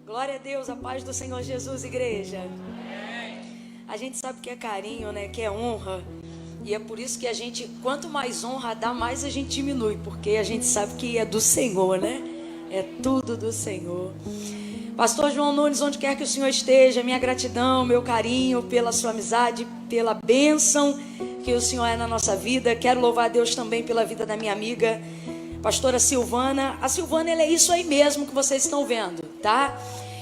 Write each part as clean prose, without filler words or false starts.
Glória a Deus, a paz do Senhor Jesus, igreja. A gente sabe que é carinho, né? Que é honra. E é por isso que a gente, quanto mais honra dá, mais a gente diminui. Porque a gente sabe que é do Senhor, né? É tudo do Senhor. Pastor João Nunes, onde quer que o Senhor esteja, minha gratidão, meu carinho pela sua amizade, pela bênção que o Senhor é na nossa vida. Quero louvar a Deus também pela vida da minha amiga, pastora Silvana. A Silvana, ela é isso aí mesmo que vocês estão vendo, tá?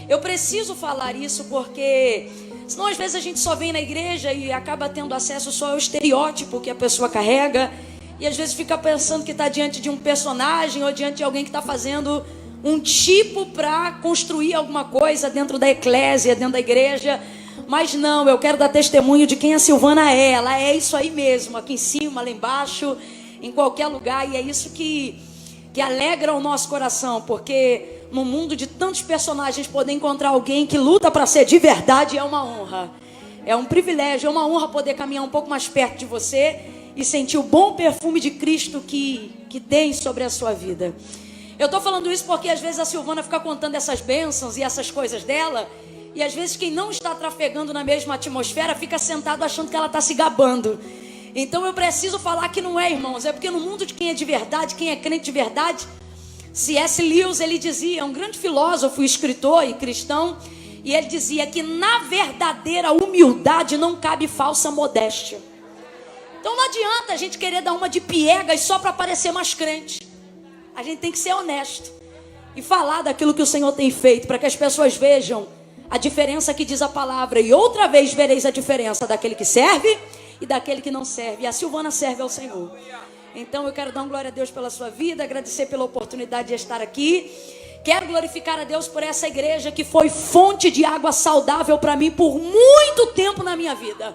Eu preciso falar isso porque senão às vezes a gente só vem na igreja e acaba tendo acesso só ao estereótipo que a pessoa carrega. E às vezes fica pensando que está diante de um personagem ou diante de alguém que está fazendo um tipo para construir alguma coisa dentro da eclésia, dentro da igreja. Mas não, eu quero dar testemunho de quem a Silvana é. Ela é isso aí mesmo, aqui em cima, lá embaixo, em qualquer lugar. E é isso que alegra o nosso coração, porque no mundo de tantos personagens, poder encontrar alguém que luta para ser de verdade é uma honra. É um privilégio, é uma honra poder caminhar um pouco mais perto de você e sentir o bom perfume de Cristo que tem sobre a sua vida. Eu estou falando isso porque às vezes a Silvana fica contando essas bênçãos e essas coisas dela, e às vezes quem não está trafegando na mesma atmosfera fica sentado achando que ela está se gabando. Então eu preciso falar que não é, irmãos, é porque no mundo de quem é de verdade, quem é crente de verdade, C.S. Lewis, ele dizia, é um grande filósofo, escritor e cristão, e ele dizia que na verdadeira humildade não cabe falsa modéstia. Então não adianta a gente querer dar uma de piegas só para parecer mais crente. A gente tem que ser honesto e falar daquilo que o Senhor tem feito, para que as pessoas vejam a diferença que diz a palavra. E outra vez vereis a diferença daquele que serve e daquele que não serve. E a Silvana serve ao Senhor. Então eu quero dar glória a Deus pela sua vida, agradecer pela oportunidade de estar aqui. Quero glorificar a Deus por essa igreja que foi fonte de água saudável para mim por muito tempo na minha vida.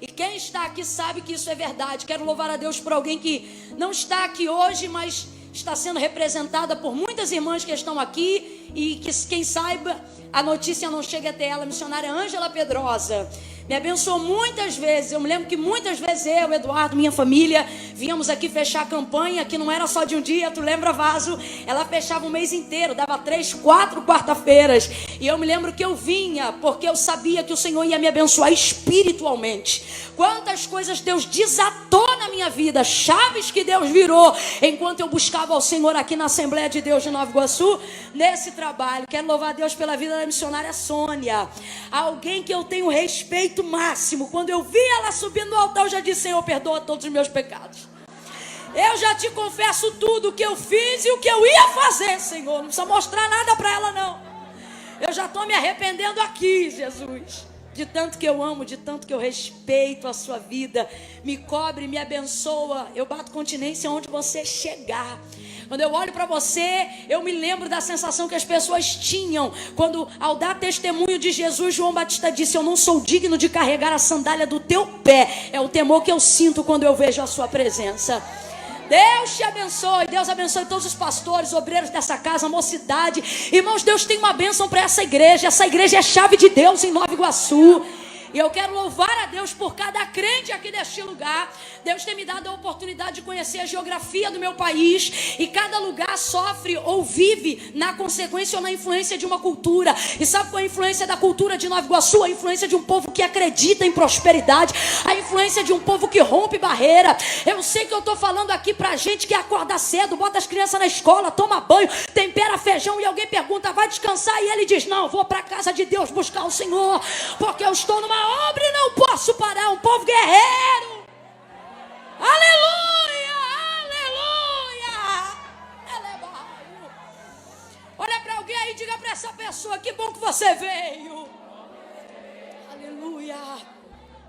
E quem está aqui sabe que isso é verdade. Quero louvar a Deus por alguém que não está aqui hoje, mas está sendo representada por muitas irmãs que estão aqui. E que quem saiba, a notícia não chega até ela. A missionária Ângela Pedrosa me abençoou muitas vezes. Eu me lembro que muitas vezes eu, Eduardo, minha família, viemos aqui fechar a campanha, que não era só de um dia, tu lembra, Vaso? Ela fechava um mês inteiro, dava 3, 4 quarta-feiras. E eu me lembro que eu vinha, porque eu sabia que o Senhor ia me abençoar espiritualmente. Quantas coisas Deus desatou na minha vida, chaves que Deus virou, enquanto eu buscava ao Senhor aqui na Assembleia de Deus de Nova Iguaçu, nesse trabalho. Quero louvar a Deus pela vida da missionária Sônia, alguém que eu tenho respeito máximo. Quando eu vi ela subindo no altar, eu já disse: Senhor, perdoa todos os meus pecados. Eu já te confesso tudo o que eu fiz e o que eu ia fazer, Senhor. Não precisa mostrar nada para ela, não. Eu já estou me arrependendo aqui, Jesus. De tanto que eu amo, de tanto que eu respeito a sua vida. Me cobre, me abençoa. Eu bato continência onde você chegar. Quando eu olho para você, eu me lembro da sensação que as pessoas tinham quando, ao dar testemunho de Jesus, João Batista disse: eu não sou digno de carregar a sandália do teu pé. É o temor que eu sinto quando eu vejo a sua presença. Deus te abençoe, Deus abençoe todos os pastores, obreiros dessa casa, mocidade. Irmãos, Deus tem uma bênção para essa igreja. Essa igreja é chave de Deus em Nova Iguaçu. E eu quero louvar a Deus por cada crente aqui deste lugar. Deus tem me dado a oportunidade de conhecer a geografia do meu país. E cada lugar sofre ou vive na consequência ou na influência de uma cultura. E sabe qual é a influência da cultura de Nova Iguaçu? A influência de um povo que acredita em prosperidade. A influência de um povo que rompe barreira. Eu sei que eu estou falando aqui pra gente que acorda cedo, bota as crianças na escola, toma banho, tempera feijão, e alguém pergunta: vai descansar? E ele diz: não, vou para a casa de Deus buscar o Senhor, porque eu estou numa obra e não posso parar. Um povo guerreiro. Aleluia, aleluia. Olha para alguém aí e diga para essa pessoa: que bom que você veio. Aleluia.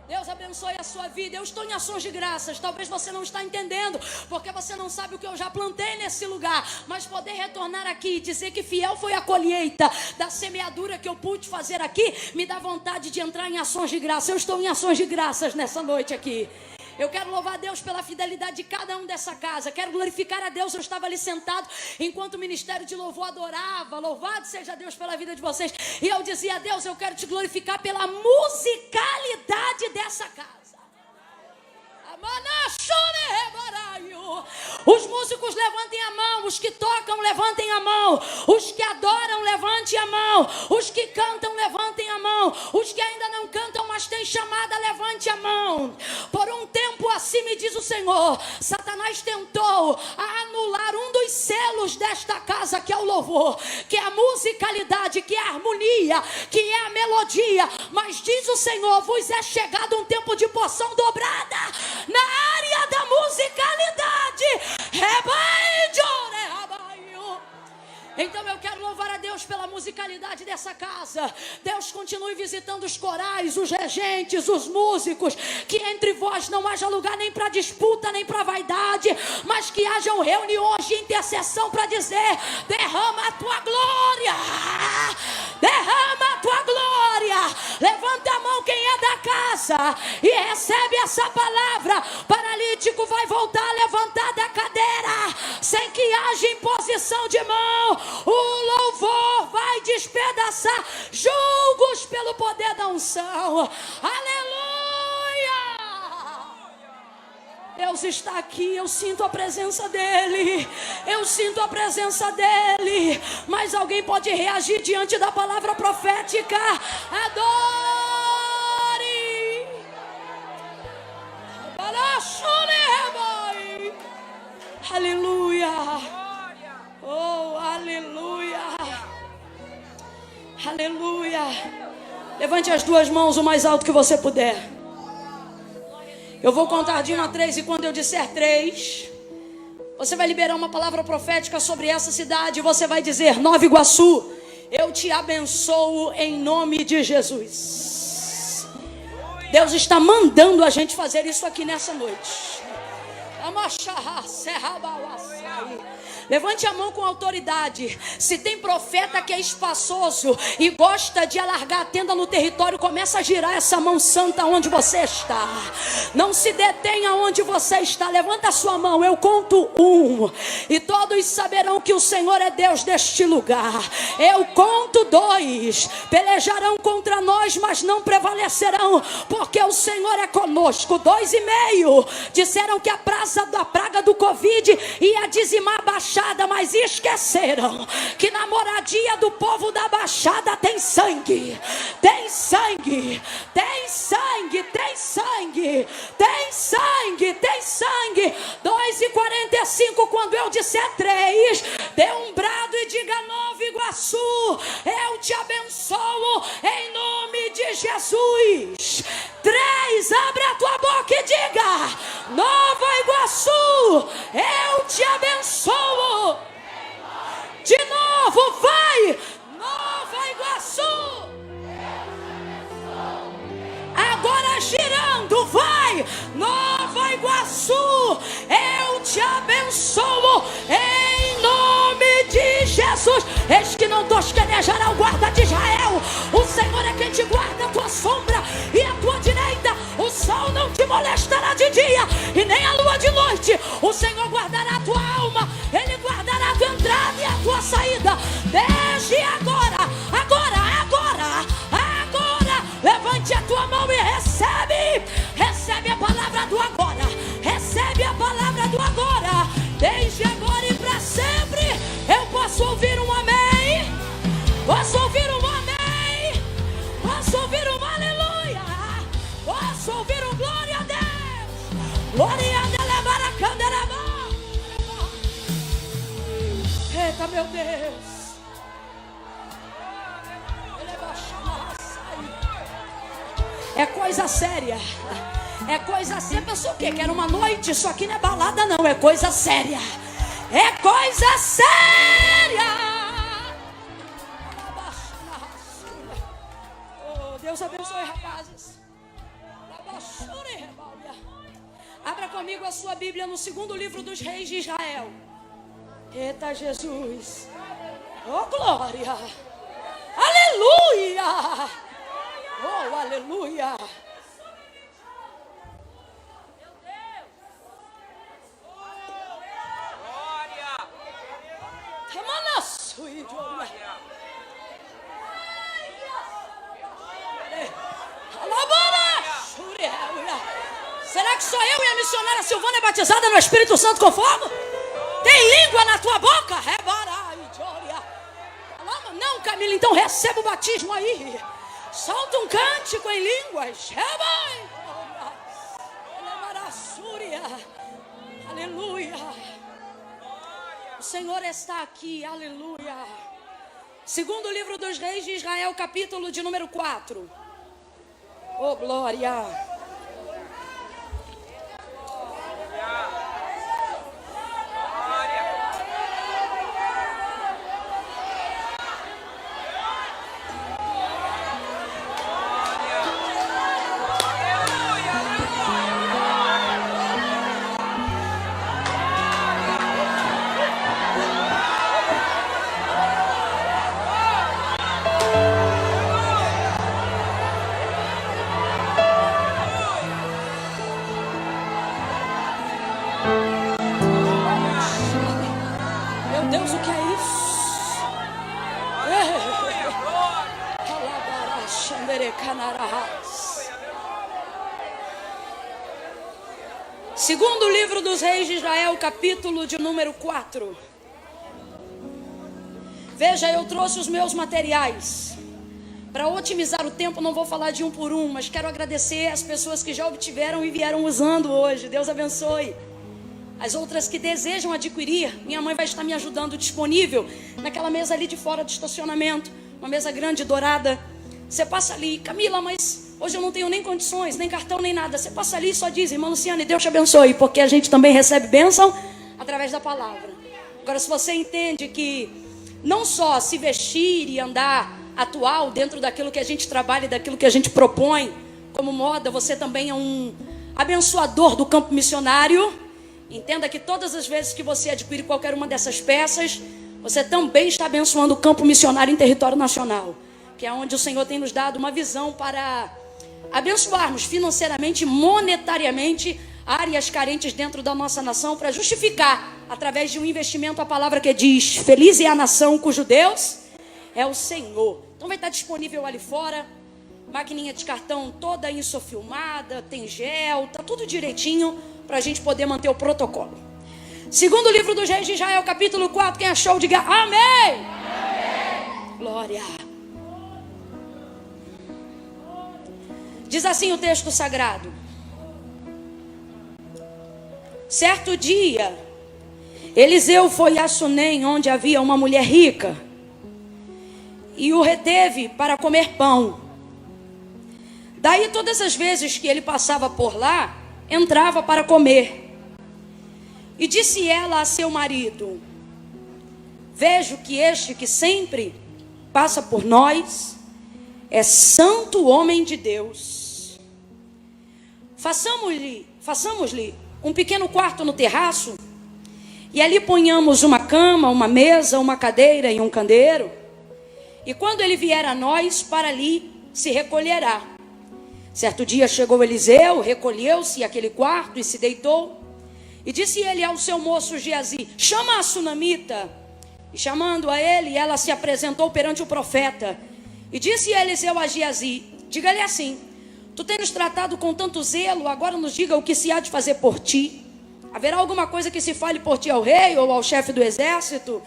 Deus abençoe a sua vida. Eu estou em ações de graças. Talvez você não está entendendo, porque você não sabe o que eu já plantei nesse lugar. Mas poder retornar aqui e dizer que fiel foi a colheita da semeadura que eu pude fazer aqui, me dá vontade de entrar em ações de graça. Eu estou em ações de graças nessa noite aqui. Eu quero louvar a Deus pela fidelidade de cada um dessa casa. Quero glorificar a Deus. Eu estava ali sentado enquanto o ministério de louvor adorava. Louvado seja Deus pela vida de vocês. E eu dizia: a Deus, eu quero te glorificar pela musicalidade dessa casa. Os músicos levantem a mão, os que tocam levantem a mão, os que adoram levantem levante a mão. Os que cantam, levantem a mão. Os que ainda não cantam, mas têm chamada, levante a mão. Por um tempo assim me diz o Senhor, Satanás tentou anular um dos selos desta casa, que é o louvor, que é a musicalidade, que é a harmonia, que é a melodia. Mas diz o Senhor, vos é chegado um tempo de porção dobrada na área da musicalidade. Então eu quero louvar a Deus pela musicalidade dessa casa. Deus continue visitando os corais, os regentes, os músicos. Que entre vós não haja lugar nem para disputa, nem para vaidade, mas que hajam reuniões de intercessão para dizer: derrama a tua glória, derrama a tua glória. Levanta a mão quem é da casa e recebe essa palavra. Paralítico vai voltar a levantar da cadeira, sem que haja imposição de mão. O louvor vai despedaçar julgos pelo poder da unção. Aleluia! Deus está aqui, eu sinto a presença dele. Eu sinto a presença dele. Mas alguém pode reagir diante da palavra profética. Adore! Aleluia! Oh, aleluia! Aleluia! Levante as duas mãos o mais alto que você puder. Eu vou contar de 1 a 3 e quando eu disser 3, você vai liberar uma palavra profética sobre essa cidade. Você vai dizer: Nova Iguaçu, eu te abençoo em nome de Jesus. Deus está mandando a gente fazer isso aqui nessa noite. Levante a mão com autoridade. Se tem profeta que é espaçoso e gosta de alargar a tenda no território, começa a girar essa mão santa onde você está. Não se detenha onde você está. Levanta a sua mão, eu conto 1 e todos saberão que o Senhor é Deus deste lugar. Eu conto 2, pelejarão contra nós, mas não prevalecerão, porque o Senhor é conosco. 2,5, disseram que a praga do Covid ia dizimar a Baixada, mas esqueceram que na moradia do povo da Baixada tem sangue. Tem sangue, tem sangue, tem sangue, tem sangue, tem sangue. 2,45, quando eu disser 3, dê um brado e diga: Nova Iguaçu, eu te abençoo em nome de Jesus. 3, abre a tua boca e diga: Nova Iguaçu, eu te abençoo. De novo, vai! Nova Iguaçu. Agora girando, vai! Nova Iguaçu, eu te abençoo em nome de Jesus. Eis que não tosquenejará o guarda de Israel. O Senhor é quem te guarda a tua sombra e a tua direita. O sol não te molestará de dia e nem a lua de noite. O Senhor guardará a tua alma. Ele guardará a tua entrada e a tua saída. Desde agora, agora. Levante a tua mão e recebe. Recebe a palavra do agora. Recebe a palavra do agora. Desde agora e para sempre. Eu posso ouvir um amém. Posso ouvir um amém. Posso ouvir um aleluia. Posso ouvir um glória a Deus. Glória a Deus. Eita, meu Deus. É coisa séria. É coisa séria. Pensou o quê? Que era uma noite? Isso aqui não é balada, não. É coisa séria. É coisa séria. Oh, Deus abençoe, rapazes. Abra comigo a sua Bíblia no 2º livro dos Reis de Israel. Eita, Jesus. Oh, glória. Aleluia. Oh, aleluia. Meu Deus. Glória. Será que só eu e a missionária Silvana é batizada no Espírito Santo com fogo? Tem língua na tua boca? Não, Camila, então receba o batismo aí. Solta um cântico em línguas. Aleluia. O Senhor está aqui, aleluia. Segundo livro dos reis de Israel, capítulo de número 4. Oh, glória. Deus, o que é isso? Segundo livro dos reis de Israel, capítulo de número 4. Veja, eu trouxe os meus materiais. Para otimizar o tempo, não vou falar de um por um, mas quero agradecer as pessoas que já obtiveram e vieram usando hoje. Deus abençoe. As outras que desejam adquirir, minha mãe vai estar me ajudando, disponível naquela mesa ali de fora do estacionamento. Uma mesa grande, dourada. Você passa ali, Camila, mas hoje eu não tenho nem condições, nem cartão, nem nada. Você passa ali e só diz, irmã Luciane, Deus te abençoe, porque a gente também recebe bênção através da palavra. Agora, se você entende que não só se vestir e andar atual dentro daquilo que a gente trabalha e daquilo que a gente propõe como moda, você também é um abençoador do campo missionário. Entenda que todas as vezes que você adquire qualquer uma dessas peças, você também está abençoando o campo missionário em território nacional, que é onde o Senhor tem nos dado uma visão para abençoarmos financeiramente, monetariamente, áreas carentes dentro da nossa nação, para justificar, através de um investimento, a palavra que diz, feliz é a nação cujo Deus é o Senhor. Então vai estar disponível ali fora, maquininha de cartão toda insofilmada, tem gel, tá tudo direitinho, para a gente poder manter o protocolo. Segundo livro dos reis de Israel, capítulo 4, quem achou, diga amém. Amém. Glória. Diz assim o texto sagrado. Certo dia, Eliseu foi a Sunem, onde havia uma mulher rica, e o reteve para comer pão. Daí todas as vezes que ele passava por lá, entrava para comer. E disse ela a seu marido: vejo que este que sempre passa por nós é santo homem de Deus. Façamos-lhe um pequeno quarto no terraço, e ali ponhamos uma cama, uma mesa, uma cadeira e um candeeiro. E quando ele vier a nós, para ali se recolherá. Certo dia chegou Eliseu, recolheu-se àquele quarto e se deitou. E disse ele ao seu moço Geazi: chama a sunamita. E chamando a ele, ela se apresentou perante o profeta. E disse Eliseu a Geazi: diga-lhe assim: tu tens nos tratado com tanto zelo, agora nos diga o que se há de fazer por ti. Haverá alguma coisa que se fale por ti ao rei ou ao chefe do exército?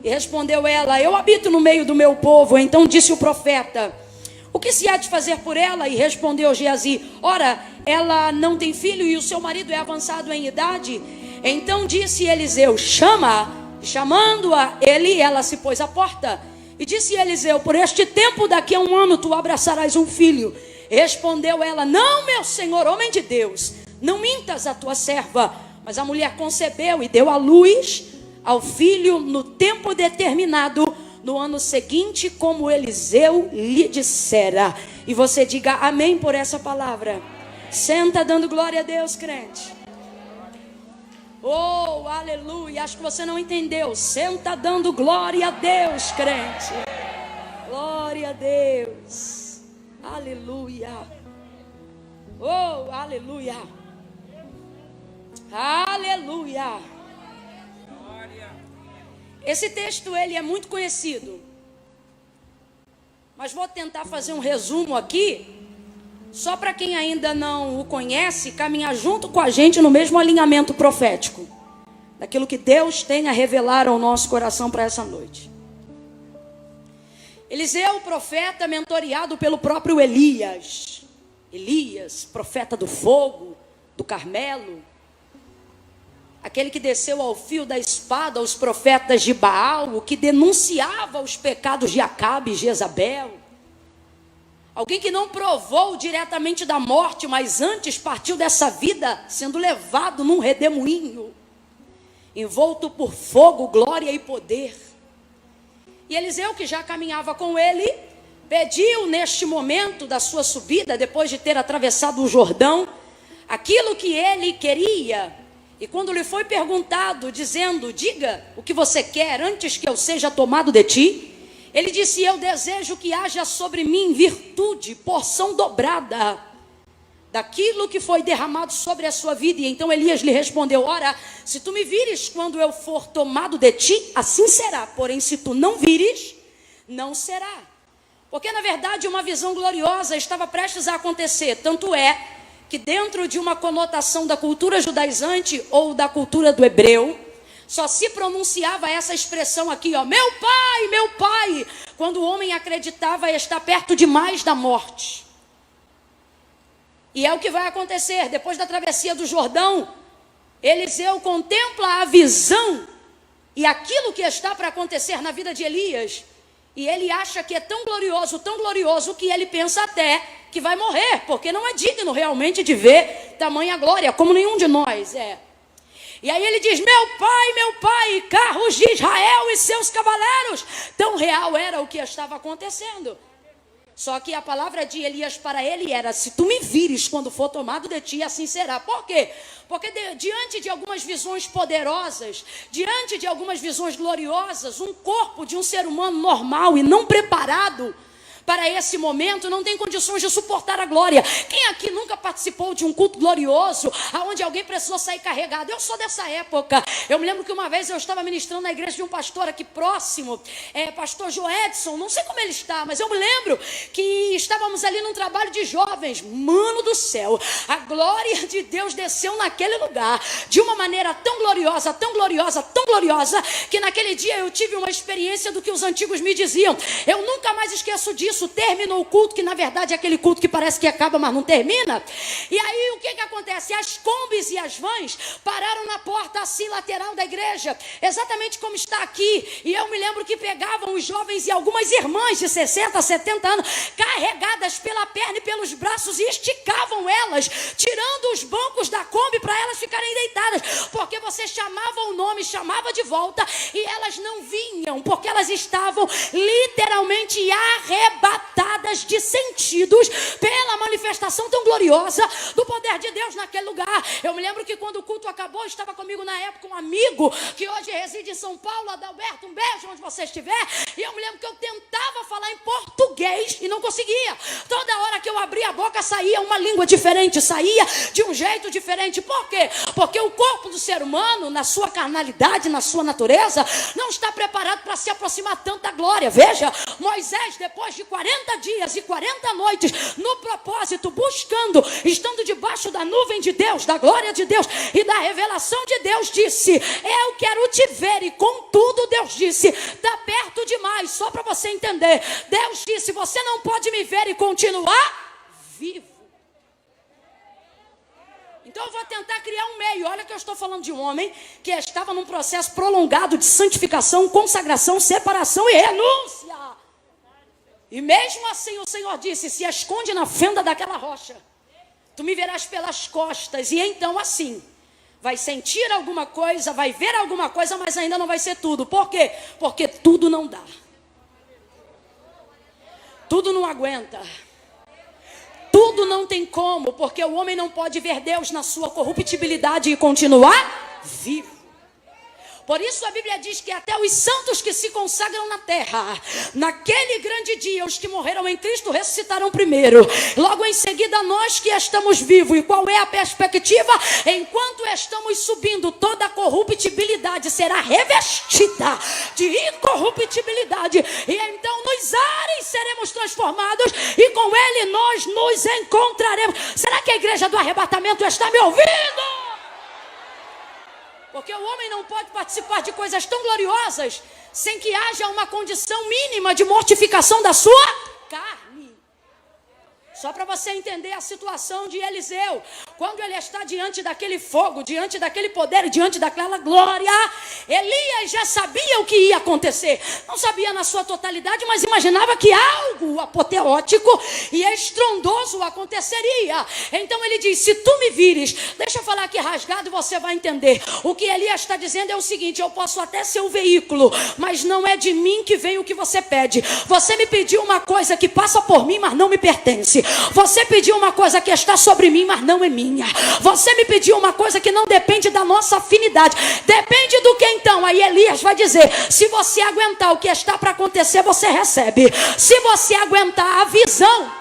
E respondeu ela: eu habito no meio do meu povo. Então disse o profeta: o que se há de fazer por ela? E respondeu Geazi: ora, ela não tem filho e o seu marido é avançado em idade. Então disse Eliseu: chama-a. Chamando-a ele, ela se pôs à porta. E disse Eliseu: por este tempo, daqui a 1 ano, tu abraçarás um filho. Respondeu ela: não, meu senhor, homem de Deus, não mintas a tua serva. Mas a mulher concebeu e deu à luz ao filho no tempo determinado, no ano seguinte, como Eliseu lhe dissera. E você diga amém por essa palavra. Senta dando glória a Deus, crente. Oh, aleluia. Acho que você não entendeu. Senta dando glória a Deus, crente. Glória a Deus. Aleluia. Oh, aleluia. Aleluia. Esse texto, ele é muito conhecido, mas vou tentar fazer um resumo aqui, só para quem ainda não o conhece, caminhar junto com a gente no mesmo alinhamento profético, daquilo que Deus tem a revelar ao nosso coração para essa noite. Eliseu, profeta, mentoreado pelo próprio Elias. Elias, profeta do fogo, do Carmelo. Aquele que desceu ao fio da espada aos profetas de Baal, o que denunciava os pecados de Acabe e Jezabel. Alguém que não provou diretamente da morte, mas antes partiu dessa vida sendo levado num redemoinho, envolto por fogo, glória e poder. E Eliseu, que já caminhava com ele, pediu neste momento da sua subida, depois de ter atravessado o Jordão, aquilo que ele queria. E quando lhe foi perguntado, dizendo: diga o que você quer antes que eu seja tomado de ti, ele disse: eu desejo que haja sobre mim virtude, porção dobrada daquilo que foi derramado sobre a sua vida. E então Elias lhe respondeu: ora, se tu me vires quando eu for tomado de ti, assim será. Porém, se tu não vires, não será. Porque na verdade uma visão gloriosa estava prestes a acontecer. Tanto é que dentro de uma conotação da cultura judaizante ou da cultura do hebreu, só se pronunciava essa expressão aqui, ó, meu pai, quando o homem acreditava estar perto demais da morte. E é o que vai acontecer. Depois da travessia do Jordão, Eliseu contempla a visão e aquilo que está para acontecer na vida de Elias. E ele acha que é tão glorioso, que ele pensa até que vai morrer, porque não é digno realmente de ver tamanha glória, como nenhum de nós é. E aí ele diz: meu pai, carros de Israel e seus cavaleiros. Tão real era o que estava acontecendo. Só que a palavra de Elias para ele era: se tu me vires quando for tomado de ti, assim será. Por quê? Porque diante de algumas visões poderosas, diante de algumas visões gloriosas, um corpo de um ser humano normal e não preparado para esse momento não tem condições de suportar a glória. Quem aqui nunca participou de um culto glorioso, onde alguém precisou sair carregado? Eu sou dessa época. Eu me lembro que uma vez eu estava ministrando na igreja de um pastor aqui próximo, pastor Joedson, não sei como ele está, mas eu me lembro que estávamos ali num trabalho de jovens. Mano do céu, a glória de Deus desceu naquele lugar de uma maneira tão gloriosa, que naquele dia eu tive uma experiência do que os antigos me diziam. Eu nunca mais esqueço disso. Terminou o culto, que na verdade é aquele culto que parece que acaba, mas não termina. E aí o que acontece? As combis e as vans pararam na porta assim lateral da igreja, exatamente como está aqui. E eu me lembro que pegavam os jovens e algumas irmãs de 60, 70 anos, carregadas pela perna e pelos braços, e esticavam elas, tirando os bancos da Kombi para elas ficarem deitadas, porque você chamava o nome, chamava de volta, e elas não vinham, porque elas estavam literalmente arrebatadas de sentidos pela manifestação tão gloriosa do poder de Deus naquele lugar. Eu me lembro que quando o culto acabou, estava comigo na época um amigo que hoje reside em São Paulo, Adalberto, um beijo onde você estiver, e eu me lembro que eu tentava falar em português e não conseguia. Toda hora que eu abria a boca saía uma língua diferente, saía de um jeito diferente. Por quê? Porque o corpo do ser humano, na sua carnalidade, na sua natureza, não está preparado para se aproximar tanto da glória. Veja, Moisés, depois de 40 dias e 40 noites no propósito, buscando, estando debaixo da nuvem de Deus, da glória de Deus e da revelação de Deus, disse: eu quero te ver. E contudo Deus disse: está perto demais. Só para você entender, Deus disse: você não pode me ver e continuar vivo. Então eu vou tentar criar um meio. Olha que eu estou falando de um homem que estava num processo prolongado de santificação, consagração, separação e renúncia. E mesmo assim o Senhor disse: se esconde na fenda daquela rocha, tu me verás pelas costas. E então assim, vai sentir alguma coisa, vai ver alguma coisa, mas ainda não vai ser tudo. Por quê? Porque tudo não dá. Tudo não aguenta. Tudo não tem como, porque o homem não pode ver Deus na sua corruptibilidade e continuar vivo. Por isso a Bíblia diz que até os santos que se consagram na terra, naquele grande dia, os que morreram em Cristo ressuscitarão primeiro. Logo em seguida nós que estamos vivos. E qual é a perspectiva? Enquanto estamos subindo, toda a corruptibilidade será revestida de incorruptibilidade. E então nos ares seremos transformados e com Ele nós nos encontraremos. Será que a igreja do arrebatamento está me ouvindo? Porque o homem não pode participar de coisas tão gloriosas sem que haja uma condição mínima de mortificação da sua carne. Só para você entender a situação de Eliseu. Quando ele está diante daquele fogo, diante daquele poder, diante daquela glória, Elias já sabia o que ia acontecer. Não sabia na sua totalidade, mas imaginava que algo apoteótico e estrondoso aconteceria. Então ele diz, se tu me vires, deixa eu falar aqui rasgado, você vai entender. O que Elias está dizendo é o seguinte, eu posso até ser o veículo, mas não é de mim que vem o que você pede. Você me pediu uma coisa que passa por mim, mas não me pertence. Você pediu uma coisa que está sobre mim, mas não é minha. Você me pediu uma coisa que não depende da nossa afinidade. Depende do que então? Aí Elias vai dizer, se você aguentar o que está para acontecer, você recebe. Se você aguentar a visão...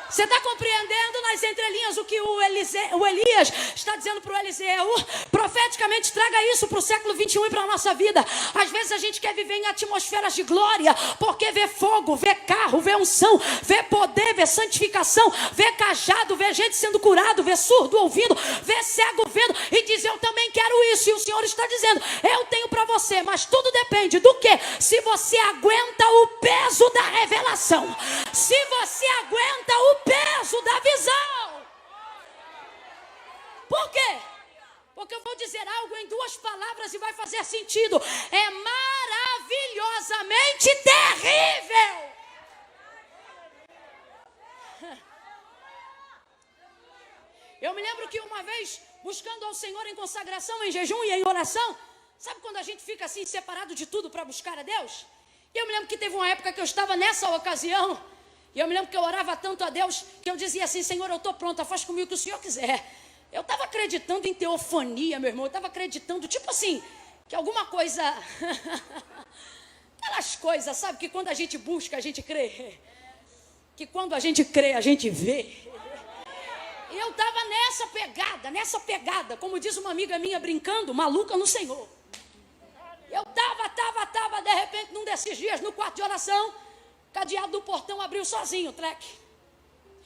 Você está compreendendo nas entrelinhas o que o Elias está dizendo para o Eliseu? Profeticamente traga isso para o século 21 e para a nossa vida. Às vezes a gente quer viver em atmosferas de glória, porque vê fogo, vê carro, vê unção, vê poder, vê santificação, vê cajado, vê gente sendo curado, vê surdo ouvindo, vê cego vendo, e diz, eu também quero isso. E o Senhor está dizendo, eu tenho para você, mas tudo depende do quê? Se você aguenta o peso da revelação, se você aguenta o peso da visão. Por quê? Porque eu vou dizer algo em duas palavras e vai fazer sentido. É maravilhosamente terrível. Eu me lembro que uma vez, buscando ao Senhor em consagração, em jejum e em oração, sabe quando a gente fica assim separado de tudo para buscar a Deus? E eu me lembro que teve uma época que eu estava nessa ocasião. E eu me lembro que eu orava tanto a Deus que eu dizia assim, Senhor, eu estou pronta, faz comigo o que o Senhor quiser. Eu estava acreditando em teofonia, meu irmão. Eu estava acreditando, tipo assim, que alguma coisa... Aquelas coisas, sabe, que quando a gente busca, a gente crê. Que quando a gente crê, a gente vê. E eu estava nessa pegada, como diz uma amiga minha brincando, maluca no Senhor. Eu estava, de repente, num desses dias, no quarto de oração, o cadeado do portão abriu sozinho, treque.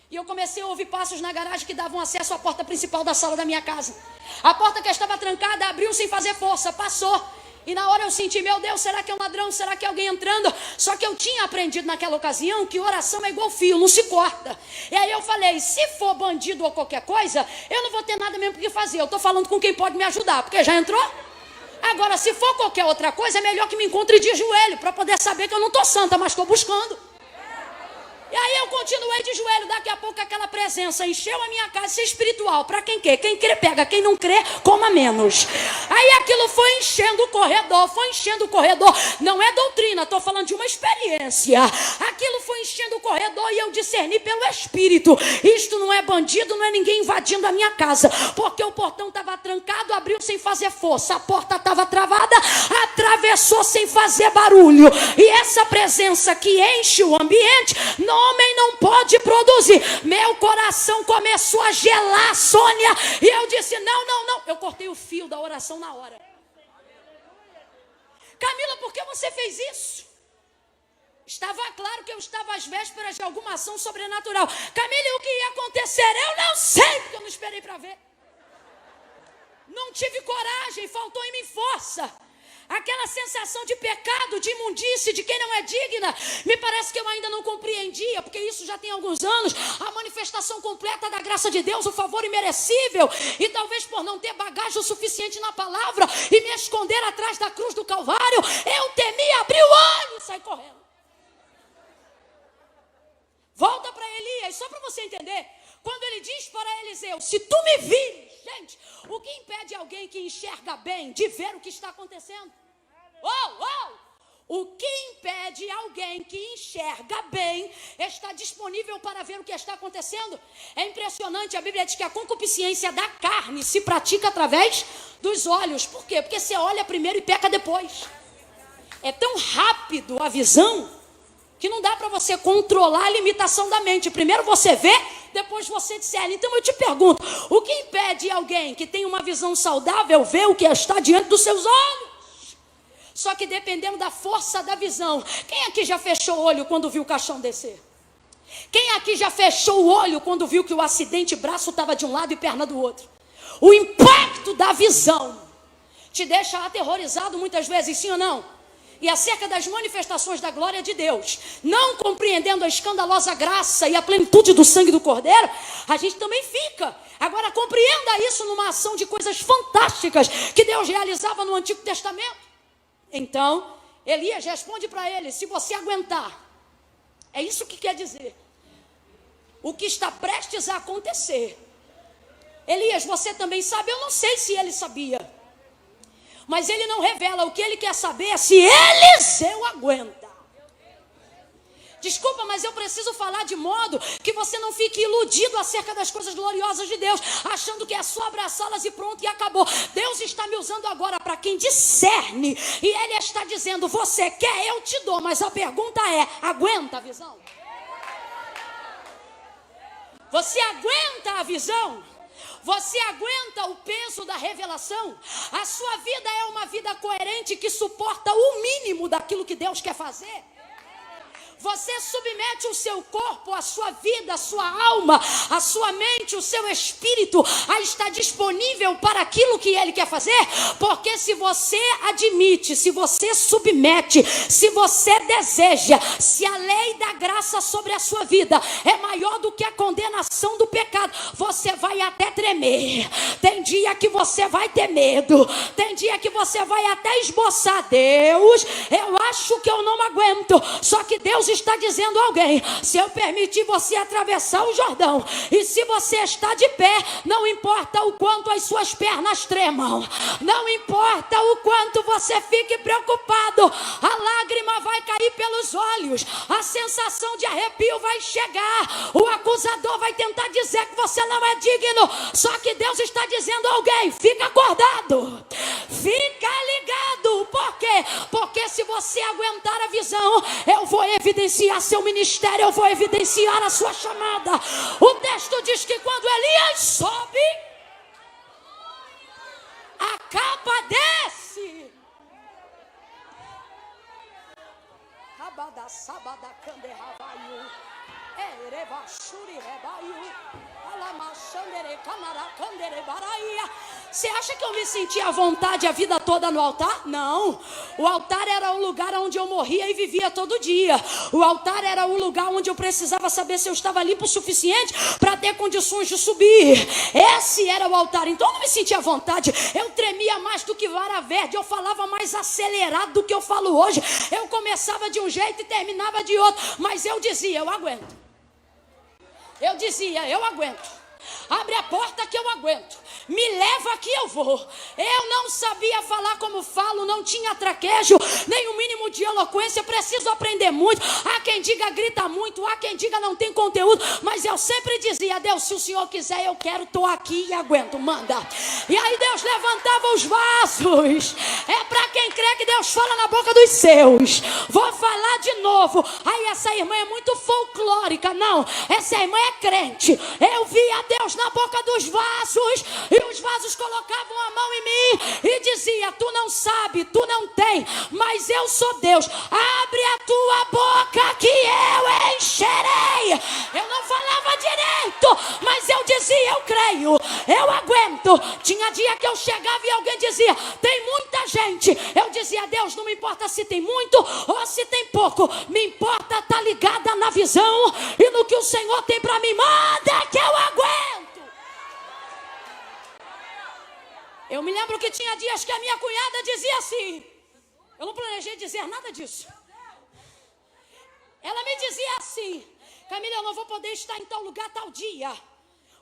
E eu comecei a ouvir passos na garagem que davam acesso à porta principal da sala da minha casa. A porta que estava trancada abriu sem fazer força, passou. E na hora eu senti, meu Deus, será que é um ladrão? Será que é alguém entrando? Só que eu tinha aprendido naquela ocasião que oração é igual fio, não se corta. E aí eu falei, se for bandido ou qualquer coisa, eu não vou ter nada mesmo o que fazer. Eu estou falando com quem pode me ajudar, porque já entrou? Agora, se for qualquer outra coisa, é melhor que me encontre de joelho, para poder saber que eu não estou santa, mas estou buscando. E aí eu continuei de joelho, daqui a pouco aquela presença encheu a minha casa, isso é espiritual, para quem quer? Quem crê pega, quem não crê, coma menos. Aí aquilo foi enchendo o corredor, não é doutrina, estou falando de uma experiência. Aquilo foi enchendo o corredor e eu discerni pelo Espírito, isto não é bandido, não é ninguém invadindo a minha casa, porque o portão estava trancado, abriu sem fazer força, a porta estava travada, atravessou sem fazer barulho, e essa presença que enche o ambiente, homem não pode produzir. Meu coração começou a gelar, Sônia, e eu disse, não, eu cortei o fio da oração na hora. Camila, por que você fez isso? Estava claro que eu estava às vésperas de alguma ação sobrenatural. Camila, e o que ia acontecer? Eu não sei, porque eu não esperei para ver. Não tive coragem, faltou em mim força. Aquela sensação de pecado, de imundície, de quem não é digna, me parece que eu ainda não compreendia, porque isso já tem alguns anos, a manifestação completa da graça de Deus, o favor imerecível, e talvez por não ter bagagem o suficiente na palavra, e me esconder atrás da cruz do Calvário, eu temi abrir o olho e sair correndo. Volta para Elias, só para você entender, quando ele diz para Eliseu, se tu me vires, gente, o que impede alguém que enxerga bem de ver o que está acontecendo? O que impede alguém que enxerga bem está disponível para ver o que está acontecendo? É impressionante, a Bíblia diz que a concupiscência da carne se pratica através dos olhos. Por quê? Porque você olha primeiro e peca depois. É tão rápido a visão que não dá para você controlar a limitação da mente. Primeiro você vê, depois você discerne. Então eu te pergunto, o que impede alguém que tem uma visão saudável ver o que está diante dos seus olhos? Só que dependendo da força da visão. Quem aqui já fechou o olho quando viu o caixão descer? Quem aqui já fechou o olho quando viu que o acidente, braço estava de um lado e perna do outro? O impacto da visão te deixa aterrorizado muitas vezes, sim ou não? E acerca das manifestações da glória de Deus, não compreendendo a escandalosa graça e a plenitude do sangue do Cordeiro, a gente também fica. Agora compreenda isso numa ação de coisas fantásticas que Deus realizava no Antigo Testamento. Então, Elias responde para ele: se você aguentar, é isso que quer dizer, o que está prestes a acontecer. Elias, você também sabe? Eu não sei se ele sabia, mas ele não revela. O que ele quer saber é se Eliseu aguenta. Desculpa, mas eu preciso falar de modo que você não fique iludido acerca das coisas gloriosas de Deus, achando que é só abraçá-las e pronto, e acabou. Deus está me usando agora para quem discerne, e Ele está dizendo: você quer, eu te dou, mas a pergunta é: aguenta a visão? Você aguenta a visão? Você aguenta o peso da revelação? A sua vida é uma vida coerente que suporta o mínimo daquilo que Deus quer fazer? Você submete o seu corpo, a sua vida, a sua alma, a sua mente, o seu espírito a estar disponível para aquilo que Ele quer fazer? Porque se você admite, se você submete, se você deseja, se a lei da graça sobre a sua vida é maior do que a condenação do pecado, você vai até tremer. Tem dia que você vai ter medo, tem dia que você vai até esboçar: Deus, eu acho que eu não aguento. Só que Deus está dizendo a alguém: se eu permitir você atravessar o Jordão, e se você está de pé, não importa o quanto as suas pernas tremam, não importa o quanto você fique preocupado, a lágrima vai cair pelos olhos, a sensação de arrepio vai chegar, o acusador vai tentar dizer que você não é digno. Só que Deus está dizendo a alguém: fica acordado, fica ligado. Por quê? Porque se você aguentar a visão, eu vou evidenciar seu ministério, eu vou evidenciar a sua chamada. O texto diz que quando Elias sobe, a capa desce. Você acha que eu me sentia à vontade a vida toda no altar? Não. O altar era o lugar onde eu morria e vivia todo dia. O altar era o lugar onde eu precisava saber se eu estava limpo o suficiente para ter condições de subir. Esse era o altar. Então eu não me sentia à vontade. Eu tremia mais do que vara verde. Eu falava mais acelerado do que eu falo hoje. Eu começava de um jeito e terminava de outro. Mas eu dizia: eu aguento. Eu dizia: eu aguento. Abre a porta que eu aguento. Me leva que eu vou. Eu não sabia falar como falo, não tinha traquejo, nem o mínimo de eloquência. Preciso aprender muito. Há quem diga grita muito, há quem diga não tem conteúdo. Mas eu sempre dizia: Deus, se o Senhor quiser, eu quero, estou aqui e aguento, manda. E aí Deus levantava os vasos. É para quem crê que Deus fala na boca dos seus. Vou falar de novo. Aí essa irmã é muito folclórica. Não, essa irmã é crente. Eu via Deus na boca dos vasos, e os vasos colocavam a mão em mim e dizia: tu não sabe, tu não tem, mas eu sou Deus. Abre a tua boca que eu encherei. Eu não falava direito, mas eu dizia: eu creio, eu aguento. Tinha dia que eu chegava e alguém dizia: tem muita gente. Eu dizia: Deus, não me importa se tem muito ou se tem pouco, me importa estar ligada na visão e no que o Senhor tem para mim. Manda que eu aguento. Eu me lembro que tinha dias que a minha cunhada dizia assim, eu não planejei dizer nada disso. Ela me dizia assim: Camila, eu não vou poder estar em tal lugar tal dia.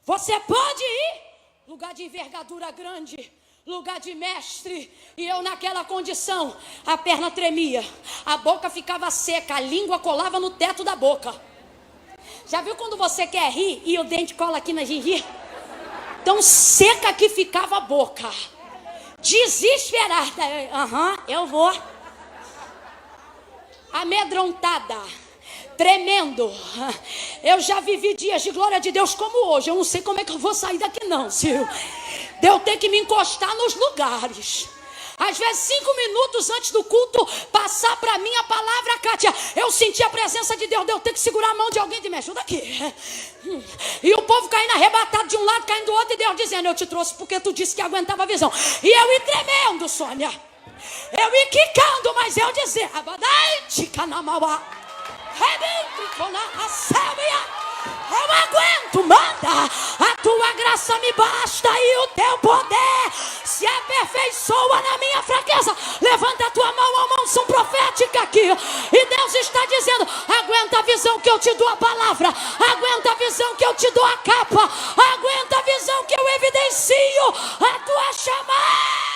Você pode ir? Lugar de envergadura grande, lugar de mestre. E eu naquela condição, a perna tremia, a boca ficava seca, a língua colava no teto da boca. Já viu quando você quer rir e o dente cola aqui na gengiva? Tão seca que ficava a boca. Desesperada. Eu vou. Amedrontada. Tremendo. Eu já vivi dias de glória de Deus como hoje. Eu não sei como é que eu vou sair daqui não, Sil. De eu ter que me encostar nos lugares. Às vezes 5 minutos antes do culto passar para mim a palavra, Kátia, eu senti a presença de Deus, eu tenho que segurar a mão de alguém e me ajuda aqui. E o povo caindo arrebatado de um lado, caindo do outro, e Deus dizendo, eu te trouxe porque tu disse que aguentava a visão. E eu ia tremendo, Sônia. Eu ia quicando, mas eu dizia, eu aguento, manda. A tua graça me basta e o teu poder se aperfeiçoa na minha fraqueza. Levanta a tua mão, uma unção profética aqui. E Deus está dizendo, aguenta a visão que eu te dou a palavra. Aguenta a visão que eu te dou a capa. Aguenta a visão que eu evidencio a tua chamada.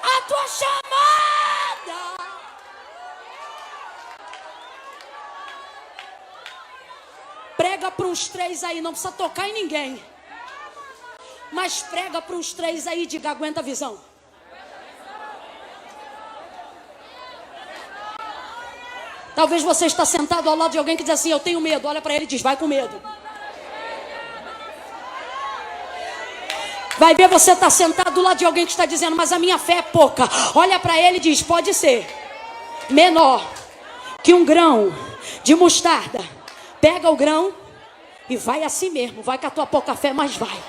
A tua chamada. Prega para uns 3 aí, não precisa tocar em ninguém. Mas prega para uns 3 aí, diga, aguenta a visão. Talvez você está sentado ao lado de alguém que diz assim, eu tenho medo. Olha para ele e diz, vai com medo. Vai ver, você está sentado do lado de alguém que está dizendo, mas a minha fé é pouca. Olha para ele e diz, pode ser menor que um grão de mostarda. Pega o grão e vai assim mesmo. Vai com a tua pouca fé, mas vai.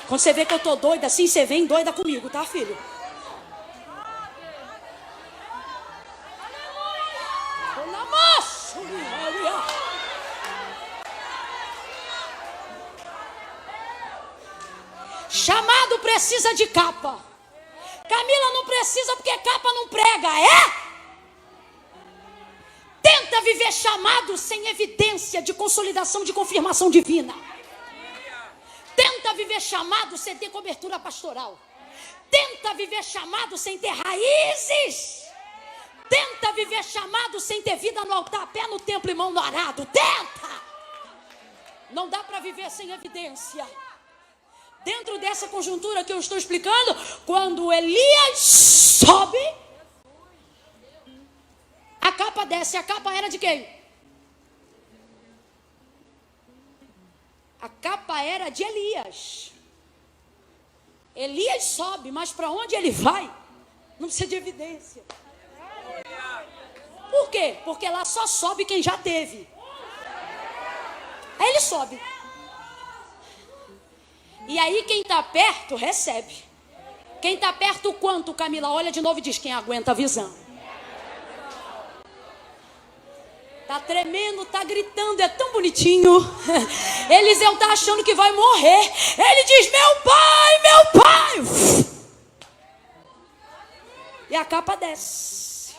Quando você vê que eu tô doida assim, você vem doida comigo, tá, filho? Chamado precisa de capa. Camila não precisa porque capa não prega, é? Tenta viver chamado sem evidência de consolidação, de confirmação divina. Tenta viver chamado sem ter cobertura pastoral. Tenta viver chamado sem ter raízes. Tenta viver chamado sem ter vida no altar, pé no templo e mão no arado. Tenta! Não dá para viver sem evidência. Dentro dessa conjuntura que eu estou explicando, quando Elias sobe, a capa desce. A capa era de quem? A capa era de Elias. Elias sobe, mas para onde ele vai? Não precisa de evidência. Por quê? Porque lá só sobe quem já teve. Aí ele sobe. E aí quem está perto recebe. Quem está perto quanto, Camila? Olha de novo e diz, quem aguenta a visão. Tá tremendo, tá gritando, é tão bonitinho. Eliseu tá achando que vai morrer. Ele diz, meu pai, meu pai. E a capa desce.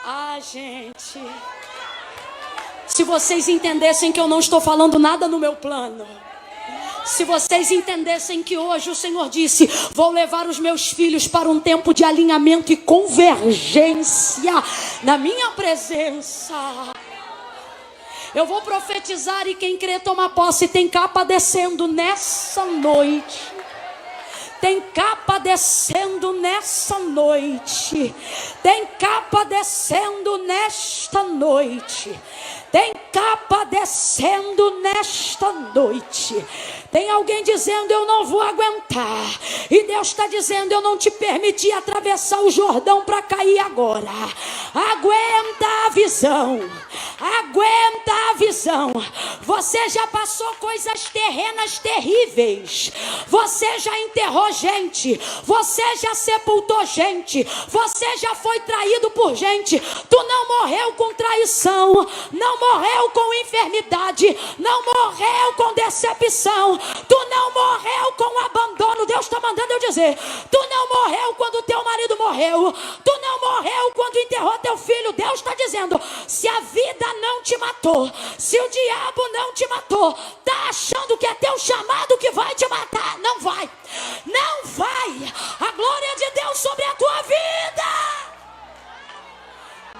Ah, gente. Se vocês entendessem que eu não estou falando nada no meu plano. Se vocês entendessem que hoje o Senhor disse, vou levar os meus filhos para um tempo de alinhamento e convergência na minha presença. Eu vou profetizar e quem crê toma posse. Tem capa descendo nessa noite. Tem capa descendo nessa noite. Tem capa descendo nesta noite. Tem capa descendo nesta noite. Tem alguém dizendo, eu não vou aguentar. E Deus está dizendo, eu não te permiti atravessar o Jordão para cair agora. Aguenta a visão. Aguenta a visão. Você já passou coisas terrenas terríveis. Você já enterrou gente. Você já sepultou gente. Você já foi traído por gente. Tu não morreu com traição. Não morreu com enfermidade. Não morreu com decepção. Tu não morreu com abandono. Deus está mandando eu dizer. Tu não morreu quando teu marido morreu. Tu não morreu quando enterrou teu filho. Deus está dizendo, se a vida não te matou, se o diabo não te matou, tá achando que é teu chamado que vai te matar? Não vai. Não vai. A glória de Deus sobre a tua vida.